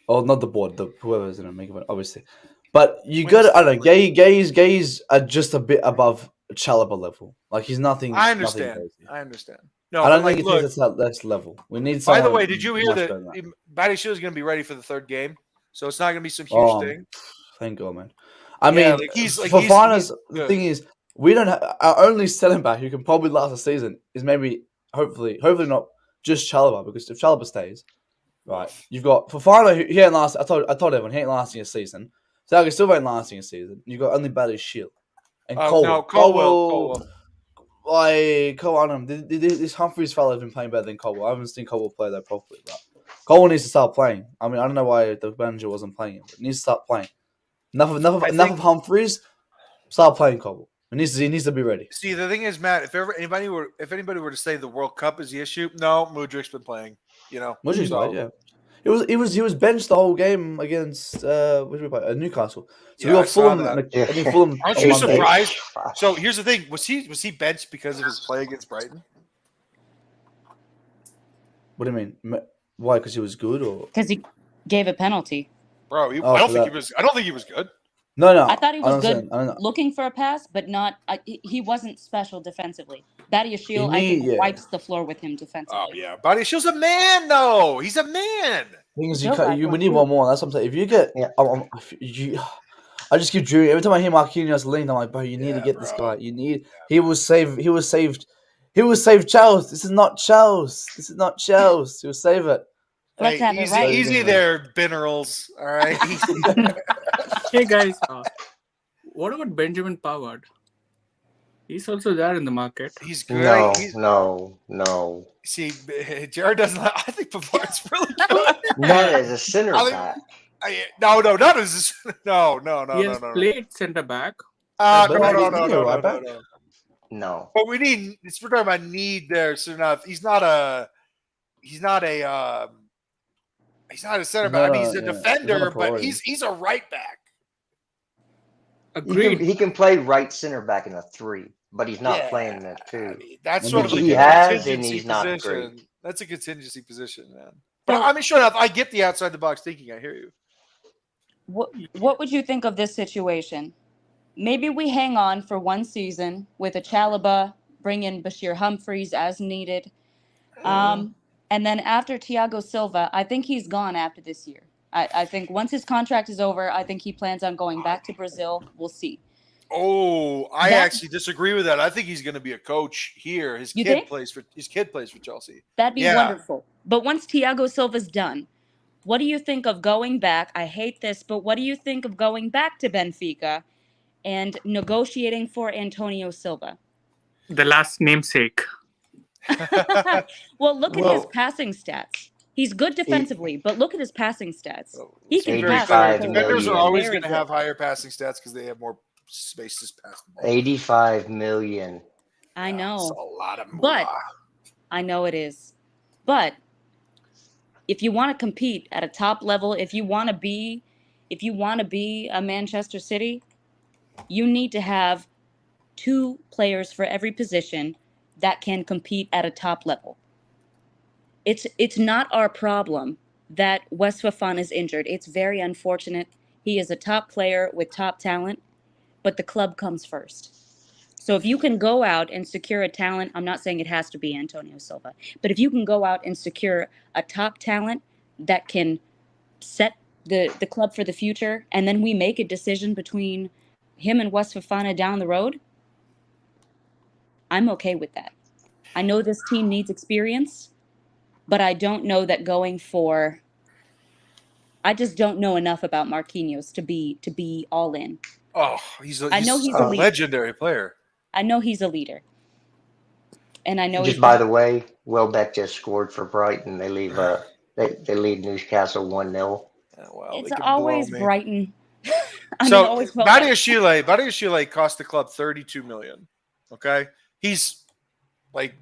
Oh, not the board, the whoever's gonna make it, obviously. But you got to, I don't know, Gays are just a bit above Chalobah level. Like he's nothing. I Nothing understand. crazy. I understand. No, I don't but think like, it's look. at that next level. We need. By the someone way, did you hear much that better than that? Batty Shield is going to be ready for the 3rd game? So it's not going to be some huge Oh, thing. thank God, man. I Yeah, mean, like, he's Fofana's he's the good. thing is, we don't have our only selling back who can probably last a season is maybe, hopefully not just Chalobah, because if Chalobah stays, right, you've got Fofana. He ain't last. I told everyone he ain't lasting a season. Saga still ain't lasting a season. You've got only Batty Shield and Colwell. No, Colwell. Like, come on, this Humphreys fellow has been playing better than Colwell. I haven't seen Colwell play that properly, but Colwell needs to start playing. I mean, I don't know why the manager wasn't playing him, but he needs to start playing. Enough of Humphreys. Start playing Colwell. He needs to be ready. See, the thing is, Matt, if anybody were to say the World Cup is the issue, no, Mudrik's been playing. Mudrik's so, right, yeah. He was benched the whole game against Newcastle. So we I got saw Fulham. that. Fulham. Aren't on you Monday. surprised? So here's the thing: was he benched because of his play against Brighton? What do you mean? Why? Because he was good, or Because he gave a penalty. Bro, Oh, I don't for think that. he was. I don't think he was good. no? I thought he was understand. good I don't know. looking for a pass, but not. He wasn't special defensively. Batty Shield, I think, Yeah. wipes the floor with him defensively. Oh yeah, Body Shield's a man, though. He's a man. Thing is, Joe Biden. we need one more. That's what I'm saying. If you get, Yeah. I just keep dreaming. Every time I hear Marquinhos lean, I'm like, bro, you need to get this bro. guy. You need. He was saved. Chelsea. This is not Chelsea. He will save it. Let's have it right. Easy there, Binnerals. All right. Hey guys, what about Benjamin Pavard? He's also there in the market. He's good. No. See, Jared doesn't. I think Pavard's really good. Not as a center I think- back. No, not as no. He has played centre back. But No. No. But we need. We're talking about need there. So enough. He's not a center back. I mean, he's a defender, but he's a right back. Agreed. He can play right center back in a 3, but he's not playing in a 2. I mean, that's And sort of he a has, and contingency he's not position. great. That's a contingency position, man. But I mean, sure enough, I get the outside the box thinking. I hear you. What would you think of this situation? Maybe we hang on for one season with a Chalobah, bring in Bashir Humphreys as needed. And then after Thiago Silva, I think he's gone after this year. I think once his contract is over, I think he plans on going back to Brazil. We'll see. Oh, I actually disagree with that. I think he's going to be a coach here. His kid plays for Chelsea. That'd be wonderful. But once Thiago Silva's done, What do you think of going back? I hate this, but what do you think of going back to Benfica and negotiating for Antonio Silva? The last namesake. Well, look at his Well, passing stats. He's good defensively, but look at his passing stats. He Let's be can very pass. clear. 85 Defenders are million. always Very going to have good. higher passing stats because they have more space to pass the ball. 85 million. I That's know. a lot of But moolah. I know it is. But if you want to compete at a top level, if you want to be a Manchester City, you need to have 2 players for every position that can compete at a top level. It's not our problem that West Fofana is injured. It's very unfortunate. He is a top player with top talent, but the club comes first. So if you can go out and secure a talent, I'm not saying it has to be Antonio Silva, but if you can go out and secure a top talent that can set the club for the future, and then we make a decision between him and West Fofana down the road, I'm okay with that. I know this team needs experience, but I don't know that going for. I just don't know enough about Marquinhos to be all in. Oh, he's I know he's a a leader. legendary player. I know he's a leader, and I know Just he's by the way, Welbeck just scored for Brighton. They leave. They lead Newcastle 1-0. Well, it's they can always blow me. Brighton. So Badiashile cost the club 32 million. Okay, he's like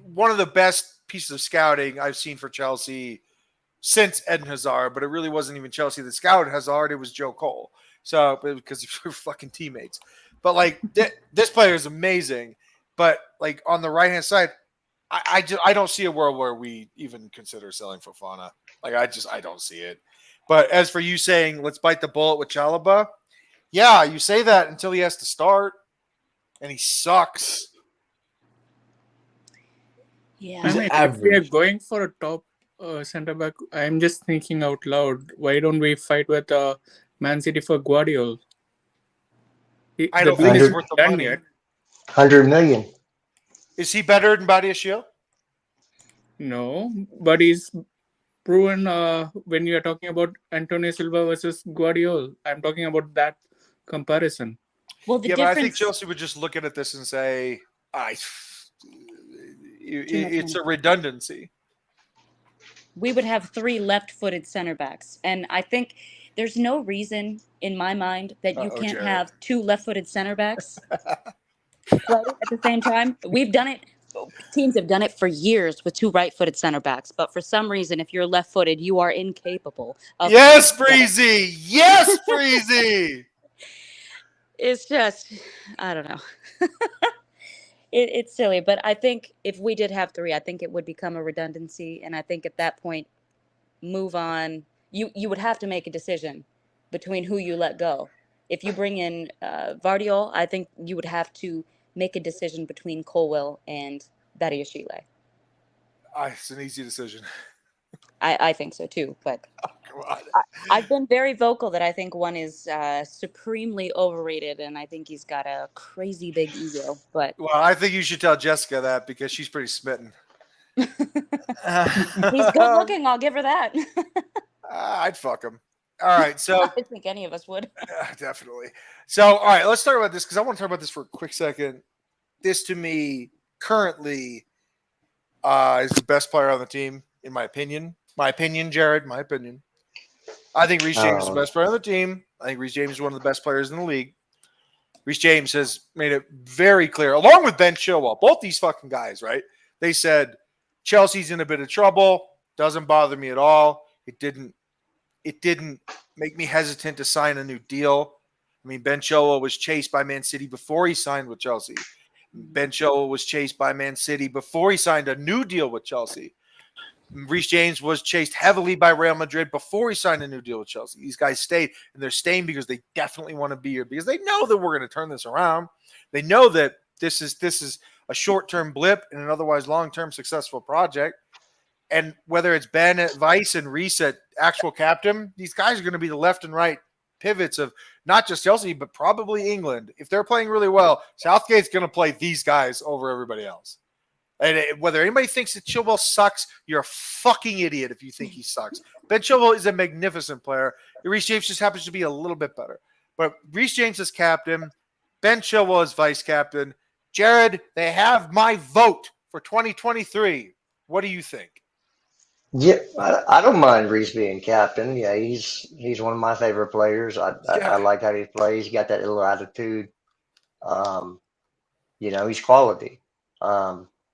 one of the best pieces of scouting I've seen for Chelsea since Eden Hazard, but it really wasn't even Chelsea that scouted Hazard. It was Joe Cole. So because we're fucking teammates. But like this player is amazing. But like on the right hand side, I don't see a world where we even consider selling Fofana. Like I don't see it. But as for you saying let's bite the bullet with Chalobah, yeah, you say that until he has to start, and he sucks. Yeah. He's I mean, if we are average. going for a top centre back, I'm just thinking out loud. Why don't we fight with Man City for Guardiola? I don't The think deal it's isn't worth the done money. yet. 100 million. Is he better than Badiashile? No, but he's proven when you are talking about Antonio Silva versus Guardiola. I'm talking about that comparison. Well, the Yeah, but I think difference. Chelsea would just look at this and say, it's money. a redundancy. We would have 3 left-footed center backs, and I think there's no reason in my mind that you can't Jared. have 2 left-footed center backs right at the same time. We've done it. Teams have done it for years with 2 right-footed center backs, but for some reason, if you're left-footed, you are incapable of. Yes, Breezy! Yes, Breezy! It's just, I don't know. It's silly, but I think if we did have 3, I think it would become a redundancy, and I think at that point, move on. You would have to make a decision between who you let go. If you bring in Vardiol, I think you would have to make a decision between Colwell and Badiashile. It's an easy decision. I think so too, but Come on. I've been very vocal that I think one is supremely overrated, and I think he's got a crazy big ego. But Well, I think you should tell Jessica that because she's pretty smitten. he's good looking. I'll give her that. I'd fuck him. All right, so I think any of us would. definitely. So, all right, let's talk about this because I want to talk about this for a quick second. This, to me, currently is the best player on the team, in my opinion. My opinion, Jared. My opinion. I think Reece James is the best player on the team. I think Reece James is one of the best players in the league. Reece James has made it very clear, along with Ben Chilwell, both these fucking guys, right? They said Chelsea's in a bit of trouble. Doesn't bother me at all. It didn't make me hesitant to sign a new deal. I mean, Ben Chilwell was chased by Man City before he signed with Chelsea. Ben Chilwell was chased by Man City before he signed a new deal with Chelsea. Reece James was chased heavily by Real Madrid before he signed a new deal with Chelsea. These guys stayed, and they're staying because they definitely want to be here because they know that we're going to turn this around. They know that this is a short-term blip in an otherwise long-term successful project. And whether it's Ben at Vice and Reece at actual captain, these guys are going to be the left and right pivots of not just Chelsea, but probably England. If they're playing really well, Southgate's going to play these guys over everybody else. And whether anybody thinks that Chilwell sucks, you're a fucking idiot if you think he sucks. Ben Chilwell is a magnificent player. Reece James just happens to be a little bit better. But Reece James is captain. Ben Chilwell is vice captain. Jared, they have my vote for 2023. What do you think? Yeah, I don't mind Reece being captain. Yeah, he's one of my favorite players. I like how he plays. He got that little attitude. He's quality.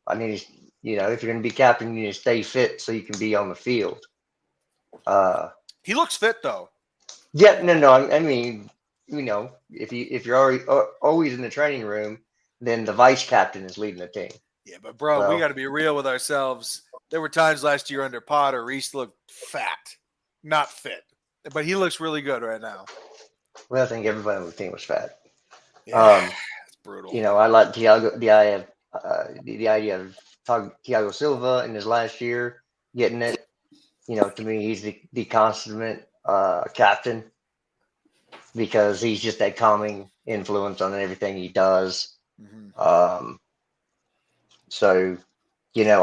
I mean, if you're going to be captain, you need to stay fit so you can be on the field. He looks fit though. Yeah, no. I mean, if you're always in the training room, then the vice captain is leading the team. Yeah, but bro, we got to be real with ourselves. There were times last year under Potter, Reece looked fat, not fit, but he looks really good right now. Well, I think everybody on the team was fat. Yeah, it's brutal. I like Thiago. The idea of Thiago Silva in his last year getting it. To me, he's the consummate captain because he's just that calming influence on everything he does. Mm-hmm. So, do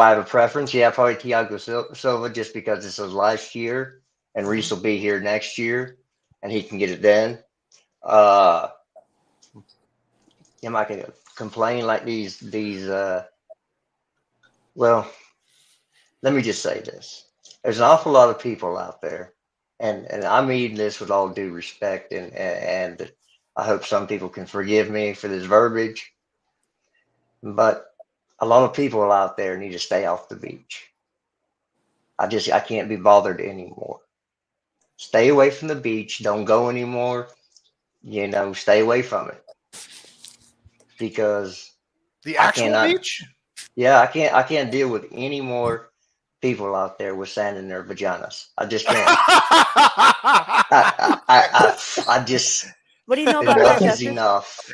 I have a preference? Yeah, probably Thiago Silva just because it's his last year and Reece will be here next year and he can get it then. Am I going to complain like these well, let me just say this. There's an awful lot of people out there, and I mean this with all due respect, and I hope some people can forgive me for this verbiage, but a lot of people out there need to stay off the beach. I can't be bothered anymore. Stay away from the beach. Don't go anymore. Stay away from it. Because the actual beach? Yeah, I can't deal with any more people out there with sand in their vaginas. I just can't. I just. What do you know about that? Enough is enough.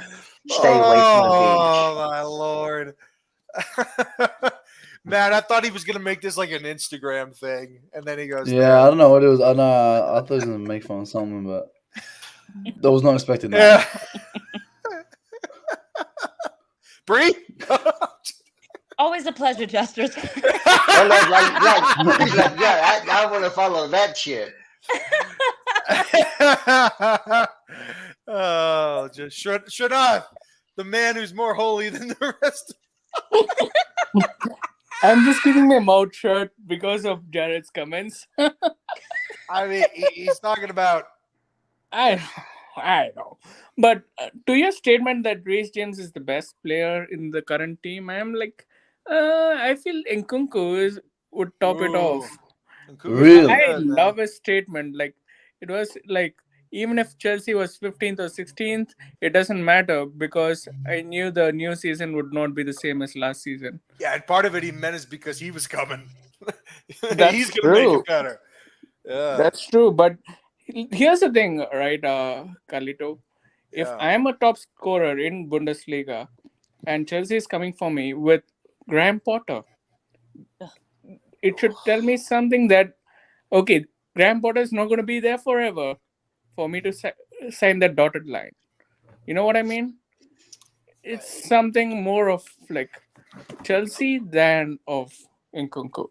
Stay away from the beach. Oh my Lord. Man, I thought he was gonna make this like an Instagram thing, and then he goes, "Yeah, I don't know what it was. I thought he was gonna make fun of something, but I was not expecting that." Yeah. Bree, always a pleasure, Jesters. I want to follow that shit. Oh, just shut up. The man who's more holy than the rest. I'm just keeping my mouth shut because of Jared's comments. I mean, he's talking about. I know. But to your statement that Reece James is the best player in the current team, I am like, I feel Nkunku would top it off. Really? I love his statement. Like, it was like, even if Chelsea was 15th or 16th, it doesn't matter because I knew the new season would not be the same as last season. Yeah, and part of it he meant is because he was coming. He's going to make it better. Yeah. That's true. But here's the thing, right, Carlito? If I am a top scorer in Bundesliga and Chelsea is coming for me with Graham Potter, it should tell me something that, okay, Graham Potter is not going to be there forever for me to sign that dotted line. You know what I mean? It's something more of like Chelsea than of Nkunku.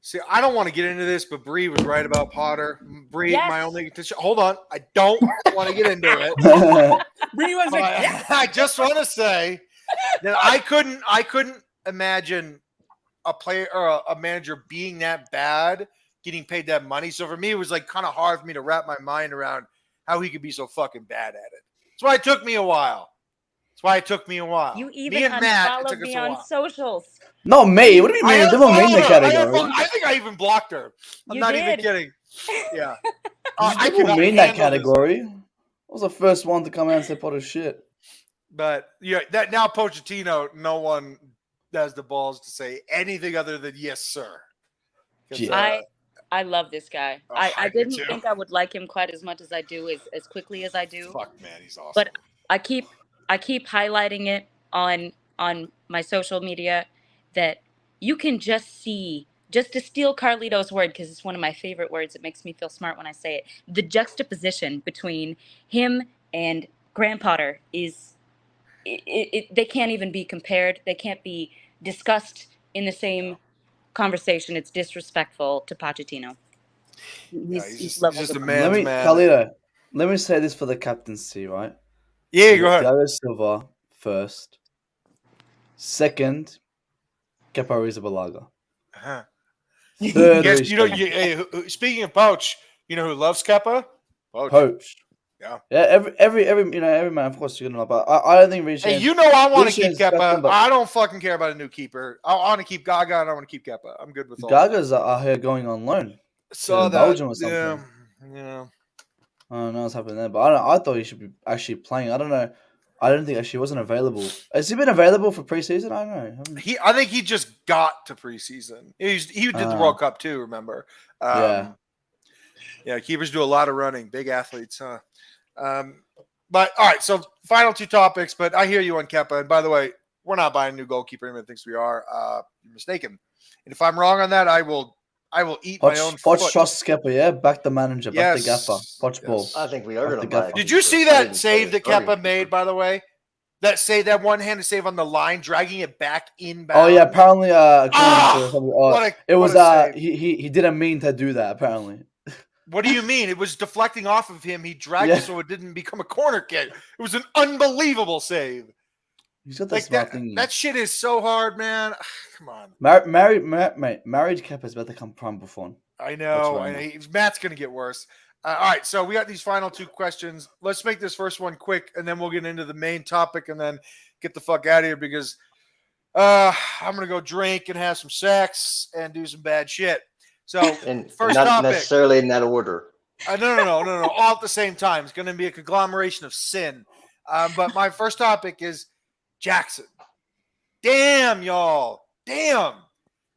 See, I don't want to get into this, but Bree was right about Potter. Bree, my only hold on, I don't want to get into it. Bree was like, I just want to say that I couldn't imagine a player or a manager being that bad, getting paid that money. So for me, it was like kind of hard for me to wrap my mind around how he could be so fucking bad at it. That's why it took me a while. You even unfollowed me on socials. Not me. What do you mean? You never made that category. I think I even blocked her. I'm not even kidding. Yeah. I never made that category. I was the first one to come out and say Potter shit. But yeah, that now Pochettino, no one has the balls to say anything other than yes, sir. I love this guy. I didn't think I would like him quite as much as I do, as quickly as I do. Fuck, man, he's awesome. But I keep highlighting it on my social media that you can just see, just to steal Carlito's word, because it's one of my favorite words. It makes me feel smart when I say it. The juxtaposition between him and Graham Potter is they can't even be compared. They can't be discussed in the same conversation. It's disrespectful to Pochettino. Yeah, He's he's levels just a above. man's man. Carlito, let me say this for the captaincy, right? Yeah, We go got ahead. Thiago Silva first. Second, Kepa Arrizabalaga. Uh-huh. Third, Yes, Reece you know. James. Speaking of Poach, you know who loves Kepa? Poach. Yeah. Yeah, every man, of course, you're gonna know, but I don't think Reece Hey, James. you know I want to Reece keep James is captain, Kepa. but I don't fucking care about a new keeper. I want to keep Gaga and I want to keep Kepa. I'm good with all. Gaga's are here going on loan Saw to that. Belgium or something. Yeah. I don't know what's happening there, but I thought he should be actually playing. I don't know. I don't think actually wasn't available. Has he been available for preseason? I don't know. I think he just got to preseason. He did the World Cup too. Remember? Yeah. Yeah. Keepers do a lot of running. Big athletes, huh? But all right. So final two topics. But I hear you on Kepa. And by the way, we're not buying a new goalkeeper. Anyone thinks we are? You're mistaken. And if I'm wrong on that, I will eat my own Poch foot. trust Skipper, yeah? Back the manager, back the Yes. gaffer. Poch ball. I think we are Back going to the buy. gaffer. Did you see I that didn't save say that starting Kepa made, keeper. by the way? That one-handed save on the line, dragging it back inbound. Oh yeah, apparently according to somebody, it was save. he didn't mean to do that, apparently. What do you mean? It was deflecting off of him. He dragged it so it didn't become a corner kick. It was an unbelievable save. He's got the Like smart thing. that shit is so hard, man. Come on. Married Kepa's about to come prime Buffon. I know. Matt's going to get worse. All right, so we got these final two questions. Let's make this first one quick, and then we'll get into the main topic, and then get the fuck out of here because I'm going to go drink and have some sex and do some bad shit. So first not topic. necessarily in that order. No. All at the same time. It's going to be a conglomeration of sin. But my first topic is Jackson. Damn, y'all. Damn.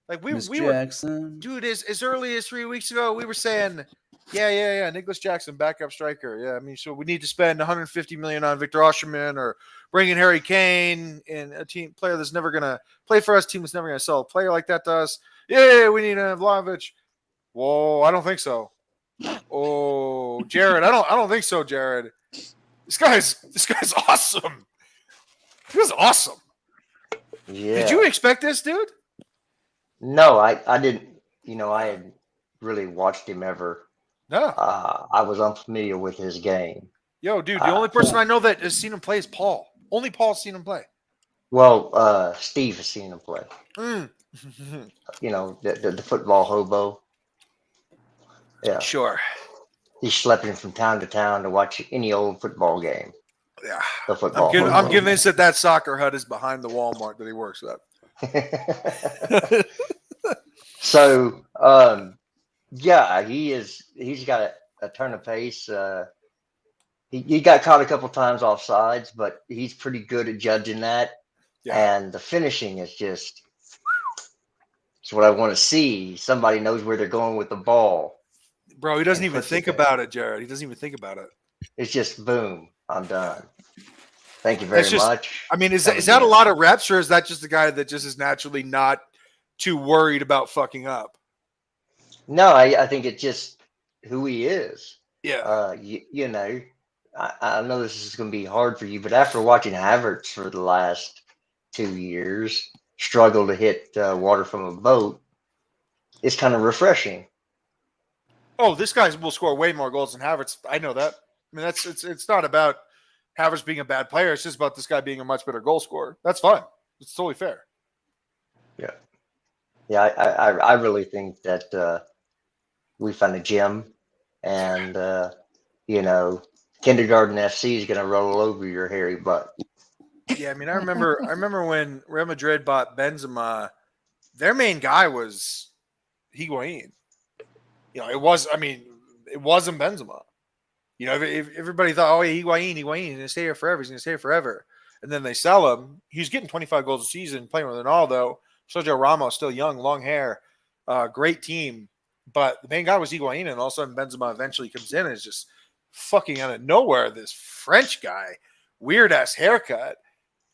Like we Jackson. were, dude, as early as 3 weeks ago, we were saying, yeah, Nicholas Jackson, backup striker. Yeah, I mean, so we need to spend 150 million on Victor Osimhen or bring in Harry Kane and a team player that's never gonna play for us. Team that's never gonna sell a player like that to us. Yeah, we need Vlahovic. Whoa, I don't think so. Oh, Jared, I don't think so, Jared. This guy's awesome. He was awesome. Yeah. Did you expect this, dude? No, I didn't. I had really watched him ever. No. I was unfamiliar with his game. Yo, dude, the only person I know that has seen him play is Paul. Only Paul's seen him play. Well, Steve has seen him play. Mm. The football hobo. Yeah. Sure. He's schlepping from town to town to watch any old football game. Yeah. The football. I'm convinced that soccer hut is behind the Walmart that he works at. So, yeah, he's got a turn of pace. He got caught a couple times off sides, but he's pretty good at judging that. Yeah. And the finishing is just, it's what I want to see. Somebody knows where they're going with the ball. Bro, he doesn't even think about it, Jared. He doesn't even think about it. It's just boom, I'm done. Thank you very much. I mean, is that a lot of reps, or is that just a guy that just is naturally not too worried about fucking up? No, I think it's just who he is. Yeah. I know this is going to be hard for you, but after watching Havertz for the last 2 years struggle to hit water from a boat, it's kind of refreshing. Oh, this guy will score way more goals than Havertz. I know that. I mean, it's not about Havertz being a bad player. It's just about this guy being a much better goal scorer. That's fine. It's totally fair. Yeah. Yeah, I really think that we found a gem, and Kindergarten FC is going to roll over your hairy butt. Yeah, I mean, I remember when Real Madrid bought Benzema, their main guy was Higuain. It wasn't Benzema. If everybody thought, oh, yeah, Higuain, he's going to stay here forever. He's going to stay here forever. And then they sell him. He's getting 25 goals a season playing with Ronaldo. Sergio Ramos, still young, long hair, great team. But the main guy was Higuain, and all of a sudden Benzema eventually comes in and is just fucking out of nowhere. This French guy, weird-ass haircut,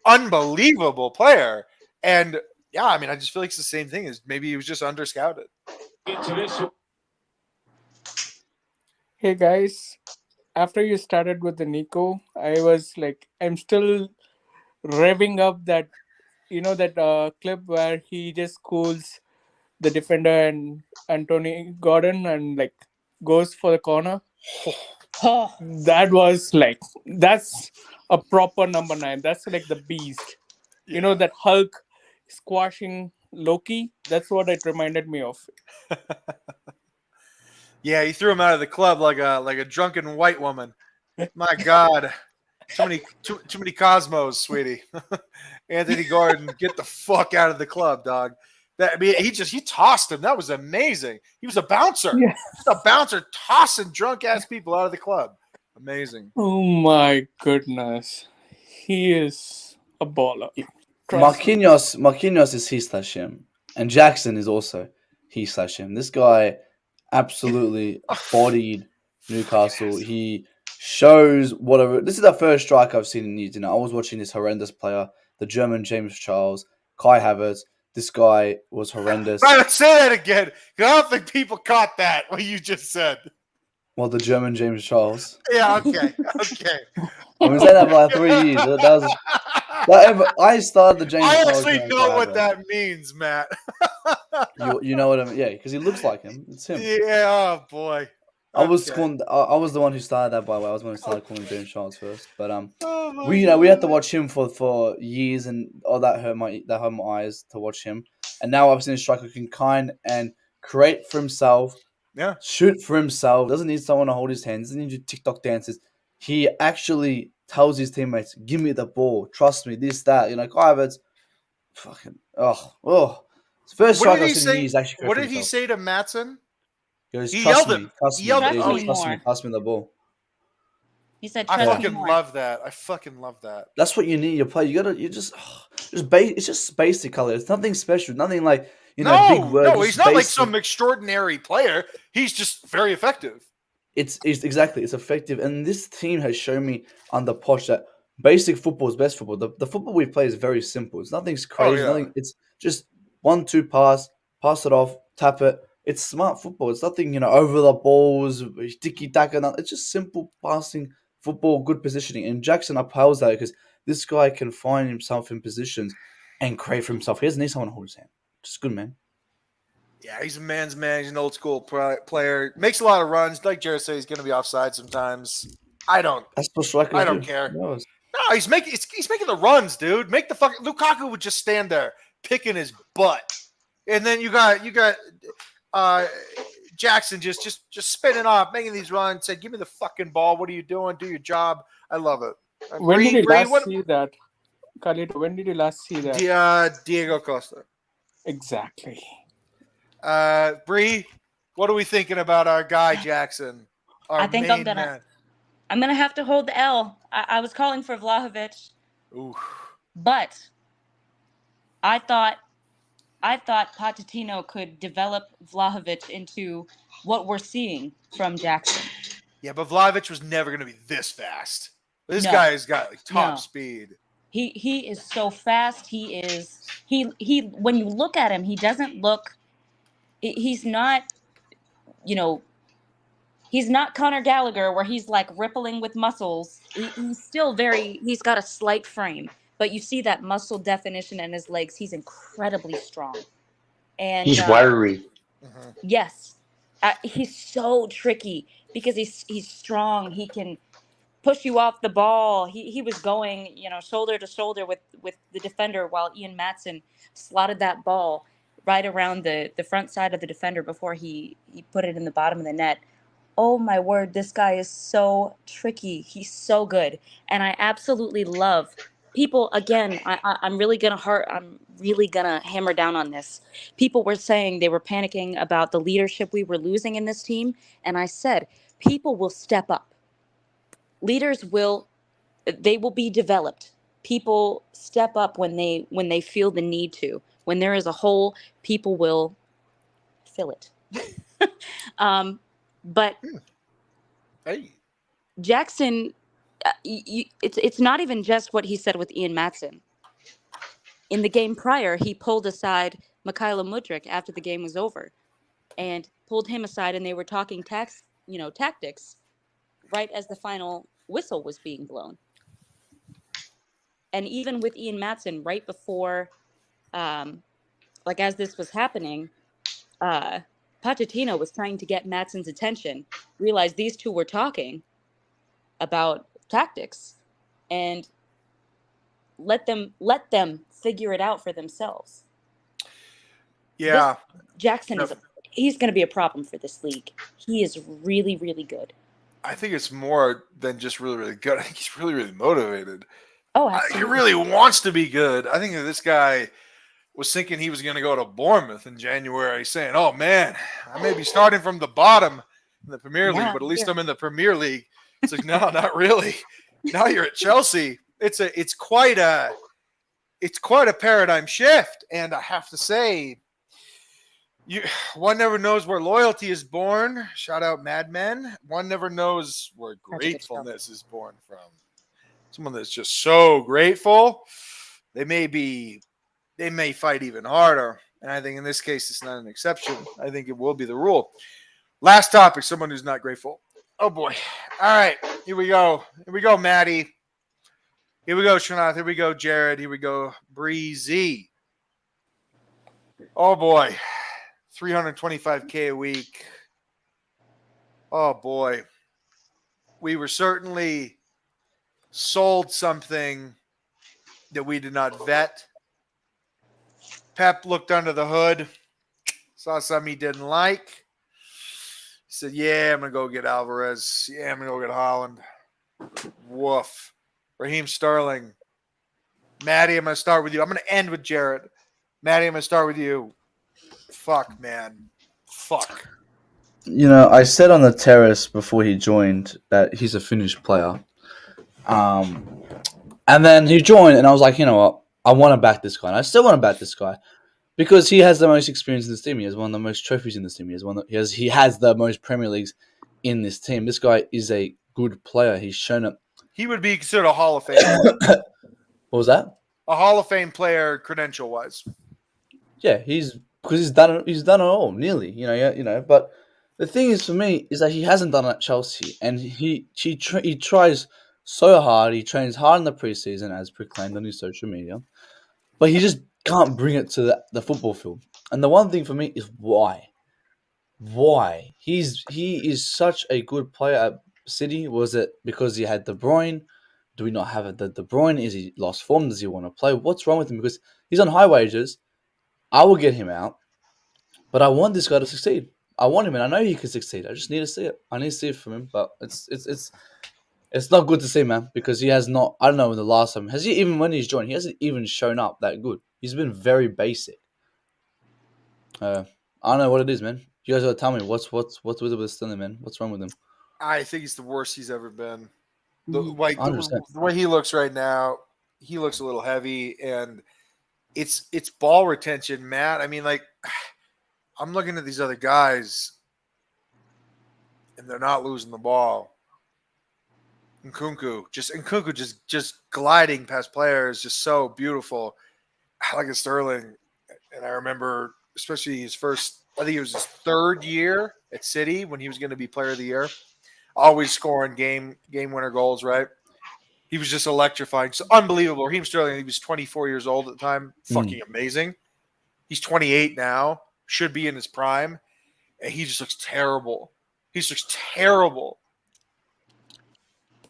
unbelievable player. And, yeah, I mean, I just feel like it's the same thing as maybe he was just under-scouted. Hey, guys. After you started with the Nico, I was like, I'm still revving up that that clip where he just schools the defender and Anthony Gordon and like goes for the corner. Oh, That was like that's a proper number 9. That's like the beast. Yeah. That Hulk squashing Loki. That's what it reminded me of. Yeah, he threw him out of the club like a drunken white woman. My God. Too many Cosmos, sweetie. Anthony Gordon, get the fuck out of the club, dog. He tossed him. That was amazing. He was a bouncer. Yeah. Just a bouncer tossing drunk ass people out of the club. Amazing. Oh my goodness, he is a baller. Trust me. Marquinhos is he/him, and Jackson is also he/him. This guy absolutely bodied Newcastle. He shows whatever. This is the first strike I've seen in years. I was watching this horrendous player, the German James Charles, Kai Havertz. This guy was horrendous. Right, say that again. 'Cause I don't think people caught that, what you just said. Well, the German James Charles. Yeah, okay. Okay. I've been saying that for like 3 years. I started the James I Charles. actually game know for what Havertz. that means, Matt. You know what I mean? Yeah, because he looks like him. It's him. Yeah, oh boy. I was Okay. I was the one who started that, by the way. I was the one who started calling James Charles first. But Oh, my we God. had to watch him for years, and that hurt my eyes to watch him. And now I've seen a striker who can kind and create for himself, Yeah. shoot for himself. Doesn't need someone to hold his hands. Doesn't need to do TikTok dances. He actually tells his teammates, "Give me the ball. Trust me. This that." Kai Havertz, fucking First What striker did I've he seen in say? years actually create What for did he himself. say to Maatsen? He goes, He "Trust yelled me. it. Trust He me. yelled Yeah, it. he Trust goes, me trust me. more. Pass me the ball." he said, I trust me fucking more. love that. I fucking love that. That's what you need. You play. It's just basic color. It's nothing special. Nothing like big words. No, It's he's just not like basic. some extraordinary player. He's just very effective. It's exactly. It's effective, and this team has shown me under Poch that basic football is best football. The football we play is very simple. It's nothing's crazy. yeah. Nothing. It's just 1-2 pass it off, tap it. It's smart football. It's nothing over the balls, tiki taka. It's just simple passing football, good positioning. And Jackson upholds that because this guy can find himself in positions and create for himself. He doesn't need someone to hold his hand. Just good, man. Yeah, he's a man's man. He's an old school player. Makes a lot of runs. Like Jared said, he's going to be offside sometimes. I don't care. No, he's making the runs, dude. Make the fucking Lukaku would just stand there picking his butt, and then you got Jackson just spinning off, making these runs. Said, "Give me the fucking ball. What are you doing? Do your job." I love it. When did you last see that, Carlito? When did you last see that? Diego Costa. Exactly. Bree, what are we thinking about our guy Jackson? I think I'm gonna have to hold the L. I was calling for Vlahovic, but I thought Pochettino could develop Vlahovic into what we're seeing from Jackson. Yeah, but Vlahovic was never going to be this fast. This guy has got top speed. He is so fast. He when you look at him, he doesn't look. He's not, he's not Conor Gallagher where he's like rippling with muscles. He's still he's got a slight frame, but you see that muscle definition in his legs. He's incredibly strong. And he's wiry. Yes. He's so tricky because he's strong. He can push you off the ball. He was going, shoulder to shoulder with the defender while Ian Maatsen slotted that ball right around the front side of the defender before he put it in the bottom of the net. Oh my word, this guy is so tricky. He's so good. And I absolutely love people. Again, I'm really gonna hammer down on this. People were saying they were panicking about the leadership we were losing in this team. And I said, people will step up. Leaders will be developed. People step up when they feel the need to. When there is a hole, people will fill it. But Jackson, it's not even just what he said with Ian Maatsen. In the game prior, he pulled aside Mykhailo Mudryk after the game was over, and pulled him aside, and they were talking tactics, right as the final whistle was being blown. And even with Ian Maatsen, right before, like as this was happening, Pochettino was trying to get Maatsen's attention, realized these two were talking about tactics, and let them figure it out for themselves. Yeah. Jackson Yep. he's going to be a problem for this league. He is really, really good. I think it's more than just really, really good. I think he's really, really motivated. Oh, He absolutely. really wants to be good. I think that this guy was thinking he was going to go to Bournemouth in January, saying, "Oh man, I may be starting from the bottom in the Premier League, Now but at least here. I'm in the Premier League." It's like, no, not really. Now you're at Chelsea. It's quite a paradigm shift, and I have to say, one never knows where loyalty is born. Shout out Mad Men. One never knows where That's a good show. gratefulness is born from. Someone that's just so grateful, they may fight even harder. And I think in this case, it's not an exception. I think it will be the rule. Last topic, someone who's not grateful. Oh, boy. All right. Here we go. Here we go, Maddie. Here we go, Shanath. Here we go, Jared. Here we go, Breezy. Oh, boy. 325K a week. Oh, boy. We were certainly sold something that we did not vet. Pep looked under the hood, saw something he didn't like. He said, yeah, I'm going to go get Alvarez. Yeah, I'm going to go get Holland. Woof. Raheem Sterling. Maddie, I'm going to start with you. I'm going to end with Jared. Maddie, I'm going to start with you. Fuck, man. Fuck. You know, I said on the terrace before he joined that he's a finished player. And then he joined, and I was like, you know what? I want to back this guy. And I still want to back this guy because he has the most experience in this team. He has one of the most trophies in this team. He has the most Premier Leagues in this team. This guy is a good player. He's shown it. He would be considered a Hall of Fame. What was that? A Hall of Fame player, credential-wise. Yeah, because he's done it all nearly. You know. But the thing is, for me, is that he hasn't done it at Chelsea, and he tries so hard. He trains hard in the preseason, as proclaimed on his social media, but he just can't bring it to the football field. And the one thing for me is why. Why he is such a good player at City? Was it because he had De Bruyne? Do we not have the De Bruyne? Is he lost form? Does he want to play? What's wrong with him? Because he's on high wages. I will get him out, but I want this guy to succeed. I want him, and I know he can succeed. I just need to see it. I need to see it from him, but it's not good to see, man, because he has not. I don't know when the last time has he even when he's joined. He hasn't even shown up that good. He's been very basic. I don't know what it is, man. You guys gotta tell me what's with Sterling, man. What's wrong with him? I think he's the worst he's ever been. The 100%. way he looks right now, he looks a little heavy, and it's ball retention, Matt. I mean, like, I'm looking at these other guys, and they're not losing the ball. Nkunku just gliding past players, just so beautiful. I like a Sterling, and I remember especially his first. I think it was his third year at City when he was going to be Player of the Year. Always scoring game winner goals, right? He was just electrifying. So unbelievable. Raheem Sterling, he was 24 years old at the time. Fucking amazing. He's 28 now. Should be in his prime. And he just looks terrible. He just looks terrible.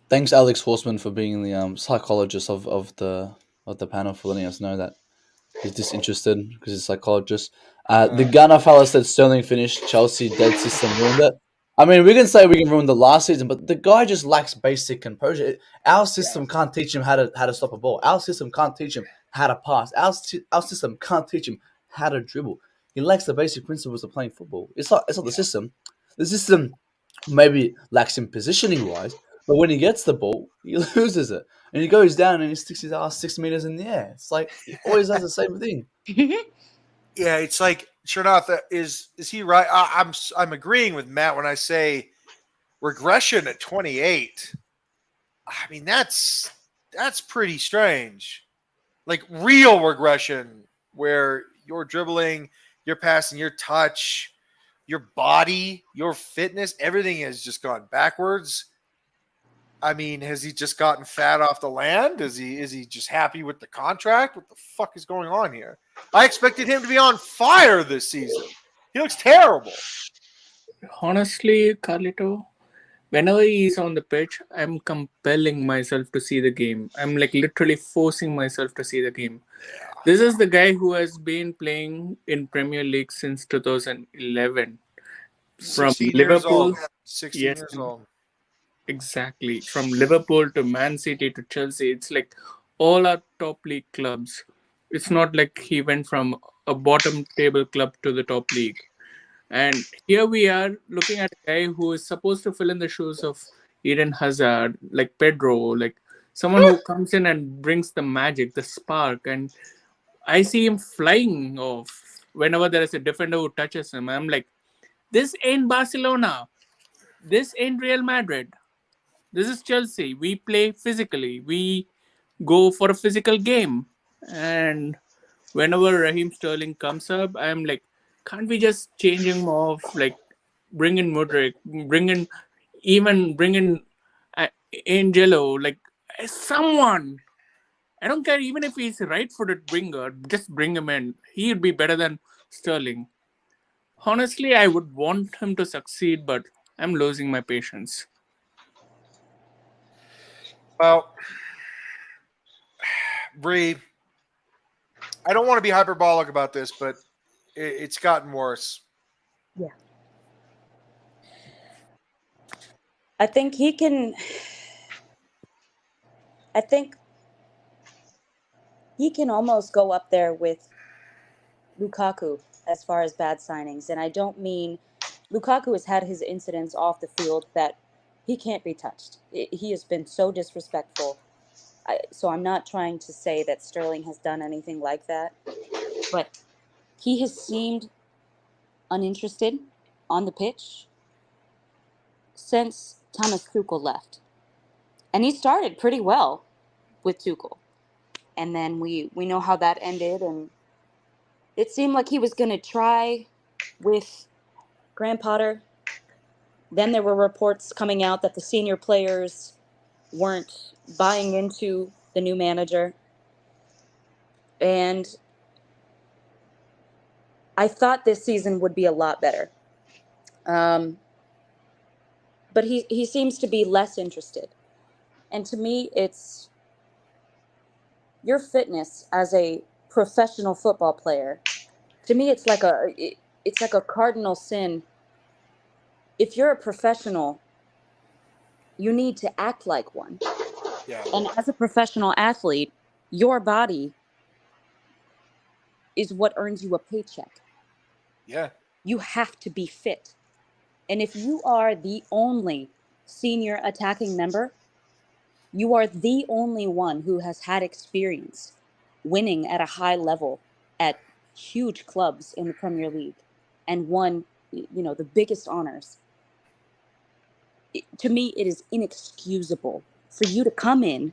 Thanks, Alex Horseman, for being the psychologist of the panel, for letting us know that he's disinterested because he's a psychologist. The Gunner fella said Sterling finished. Chelsea dead system ruined it. I mean, we can say we can ruin the last season, but the guy just lacks basic composure. Our system can't teach him how to stop a ball. Our system can't teach him how to pass. Our system can't teach him how to dribble. He lacks the basic principles of playing football. It's not the system. The system maybe lacks him positioning wise, but when he gets the ball, he loses it. And he goes down and he sticks his ass 6 meters in the air. It's like he always does the same thing. Yeah, it's like Chernoth, is he right? I'm agreeing with Matt when I say regression at 28. I mean, that's pretty strange. Like real regression where your dribbling, your passing, your touch, your body, your fitness, everything has just gone backwards. I mean, has he just gotten fat off the land? Is he just happy with the contract? What the fuck is going on here? I expected him to be on fire this season. He looks terrible. Honestly, Carlito, whenever he's on the pitch, I'm compelling myself to see the game. I'm like literally forcing myself to see the game. This is the guy who has been playing in Premier League since 2011. From 16 years Liverpool, old. 16 yes, years old. exactly. From Liverpool to Man City to Chelsea, it's like all our top league clubs. It's not like he went from a bottom table club to the top league. And here we are looking at a guy who is supposed to fill in the shoes of Eden Hazard, like Pedro, like someone who comes in and brings the magic, the spark. And I see him flying off whenever there is a defender who touches him. I'm like, this ain't Barcelona. This ain't Real Madrid. This is Chelsea. We play physically. We go for a physical game. And whenever Raheem Sterling comes up, I'm like, can't we just change him off? Like, bring in Mudryk, bring in Angelo, like someone. I don't care even if he's a right-footed winger, just bring him in. He'd be better than Sterling. Honestly, I would want him to succeed, but I'm losing my patience. Well, Bree, I don't want to be hyperbolic about this, but it's gotten worse. Yeah. I think he can almost go up there with Lukaku as far as bad signings. And I don't mean Lukaku has had his incidents off the field that he can't be touched. He has been so disrespectful. So I'm not trying to say that Sterling has done anything like that, but he has seemed uninterested on the pitch since Thomas Tuchel left. And he started pretty well with Tuchel. And then we know how that ended, and it seemed like he was going to try with Graham Potter. Then there were reports coming out that the senior players weren't buying into the new manager. And I thought this season would be a lot better. But he seems to be less interested. And to me, it's your fitness as a professional football player. To me, it's like a cardinal sin. If you're a professional, you need to act like one. Yeah. And as a professional athlete, your body is what earns you a paycheck. Yeah. You have to be fit. And if you are the only senior attacking member, you are the only one who has had experience winning at a high level at huge clubs in the Premier League and won, the biggest honors. To me, it is inexcusable for you to come in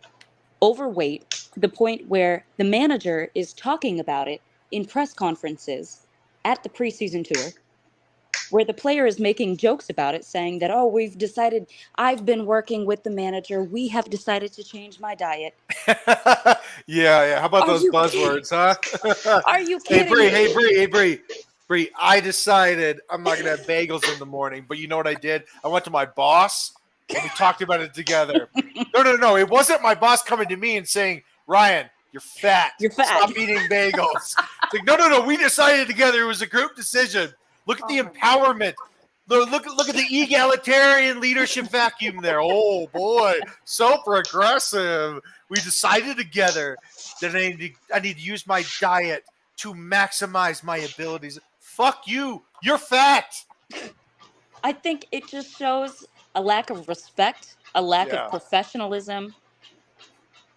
overweight to the point where the manager is talking about it in press conferences at the preseason tour, where the player is making jokes about it, saying that, I've been working with the manager. We have decided to change my diet. yeah. How about Are those you buzzwords, huh? Are you Hey, kidding Bree, me? hey, Bree. Bree, I decided I'm not going to have bagels in the morning, but you know what I did? I went to my boss and we talked about it together. No. It wasn't my boss coming to me and saying, Ryan, you're fat. You're fat. Stop eating bagels. It's like, no. We decided together. It was a group decision. Look at the empowerment. Look at the egalitarian leadership vacuum there. Oh, boy. So progressive. We decided together that I need to use my diet to maximize my abilities. Fuck you. You're fat. I think it just shows a lack of respect, a lack Yeah. of professionalism.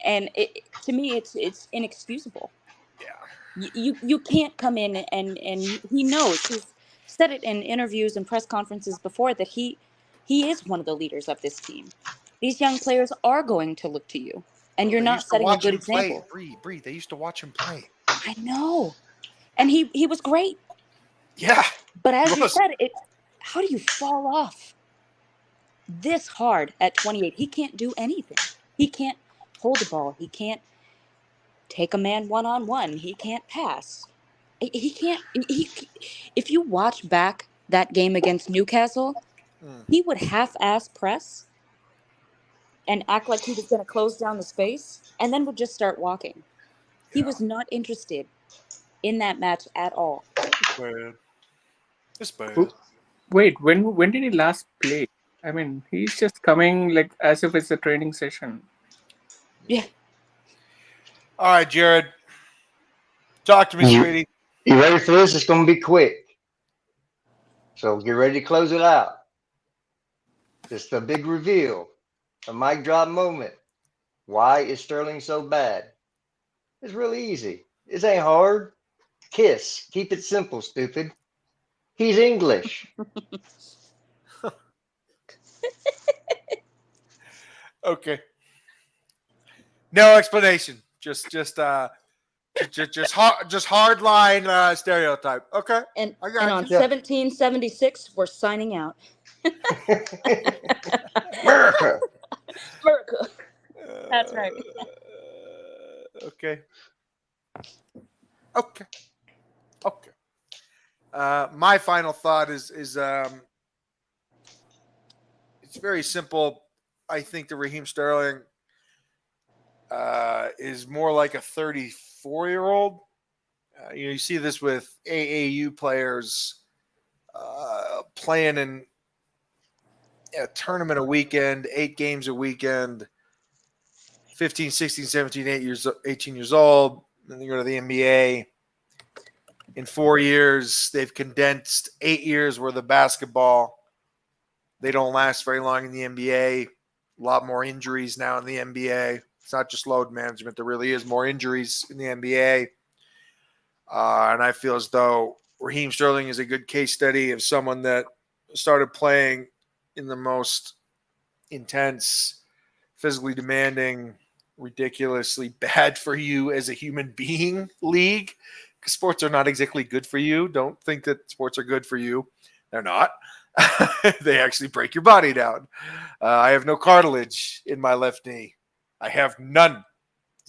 And to me, it's inexcusable. Yeah. You can't come in and he knows. He's said it in interviews and press conferences before that he is one of the leaders of this team. These young players are going to look to you, and you're They not used to setting a watch good him play. example. Bree, they used to watch him play. I know, and he was great. Yeah. But as you said, how do you fall off this hard at 28. He can't do anything. He can't hold the ball. He can't take a man one-on-one. He can't pass. He can't. If you watch back that game against Newcastle, he would half-ass press and act like he was going to close down the space, and then would just start walking. He was not interested in that match at all. Bad. It's bad. Wait, when did he last play? I mean, he's just coming like as if it's a training session. Yeah. All right, Jared. Talk to me, sweetie. You ready for this? It's going to be quick. So get ready to close it out. It's the big reveal, a mic drop moment. Why is Sterling so bad? It's really easy. It ain't hard. Kiss. Keep it simple, stupid. He's English. Okay. No explanation. Just hard line stereotype. Okay. And I got on you. 1776, we're signing out. America. America. That's right. Okay. Okay. Okay. My final thought is it's very simple. I think the Raheem Sterling is more like a 34-year-old. You see this with AAU players playing in a tournament a weekend, 8 games a weekend, 15, 16, 17, 18 years old. Then they go to the NBA. In 4 years, they've condensed 8 years worth of basketball. They don't last very long in the NBA. A lot more injuries now in the NBA. It's not just load management. There really is more injuries in the NBA. And I feel as though Raheem Sterling is a good case study of someone that started playing in the most intense, physically demanding, ridiculously bad for you as a human being league. Because sports are not exactly good for you. Don't think that sports are good for you. They're not. They actually break your body down. I have no cartilage in my left knee. I have none.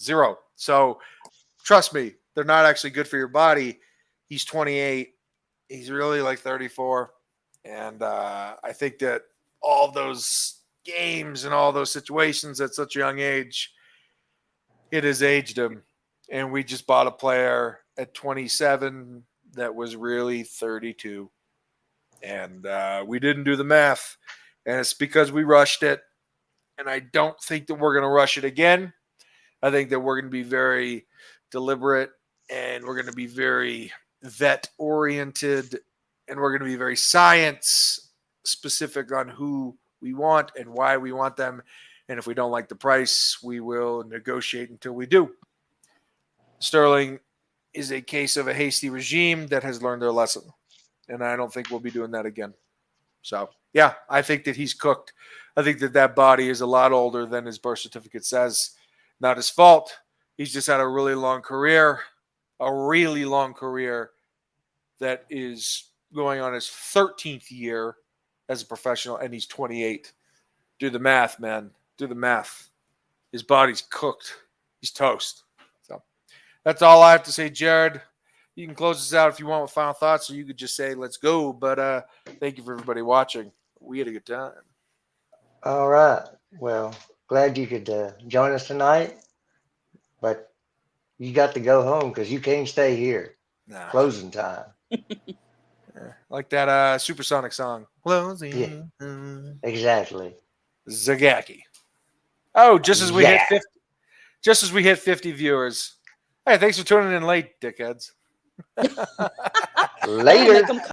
0. So trust me, they're not actually good for your body. He's 28. He's really like 34. And I think that all those games and all those situations at such a young age, it has aged him. And we just bought a player at 27 that was really 32. And we didn't do the math. And it's because we rushed it. And I don't think that we're going to rush it again. I think that we're going to be very deliberate and we're going to be very vet-oriented and we're going to be very science-specific on who we want and why we want them. And if we don't like the price, we will negotiate until we do. Sterling is a case of a hasty regime that has learned their lesson. And I don't think we'll be doing that again. So, yeah, I think that he's cooked. I think that that body is a lot older than his birth certificate says. Not his fault. He's just had a really long career that is going on his 13th year as a professional, and he's 28. Do the math, man. Do the math. His body's cooked. He's toast. So that's all I have to say, Jared. You can close this out if you want with final thoughts, or you could just say, let's go. But thank you for everybody watching. We had a good time. All right. Well, glad you could join us tonight, but you got to go home because you can't stay here. Nah. Closing time. Like that Supersonic song. Closing. Yeah. Exactly. Zagaki. Oh, just as we hit 50 viewers. Hey, thanks for tuning in late, dickheads. Later.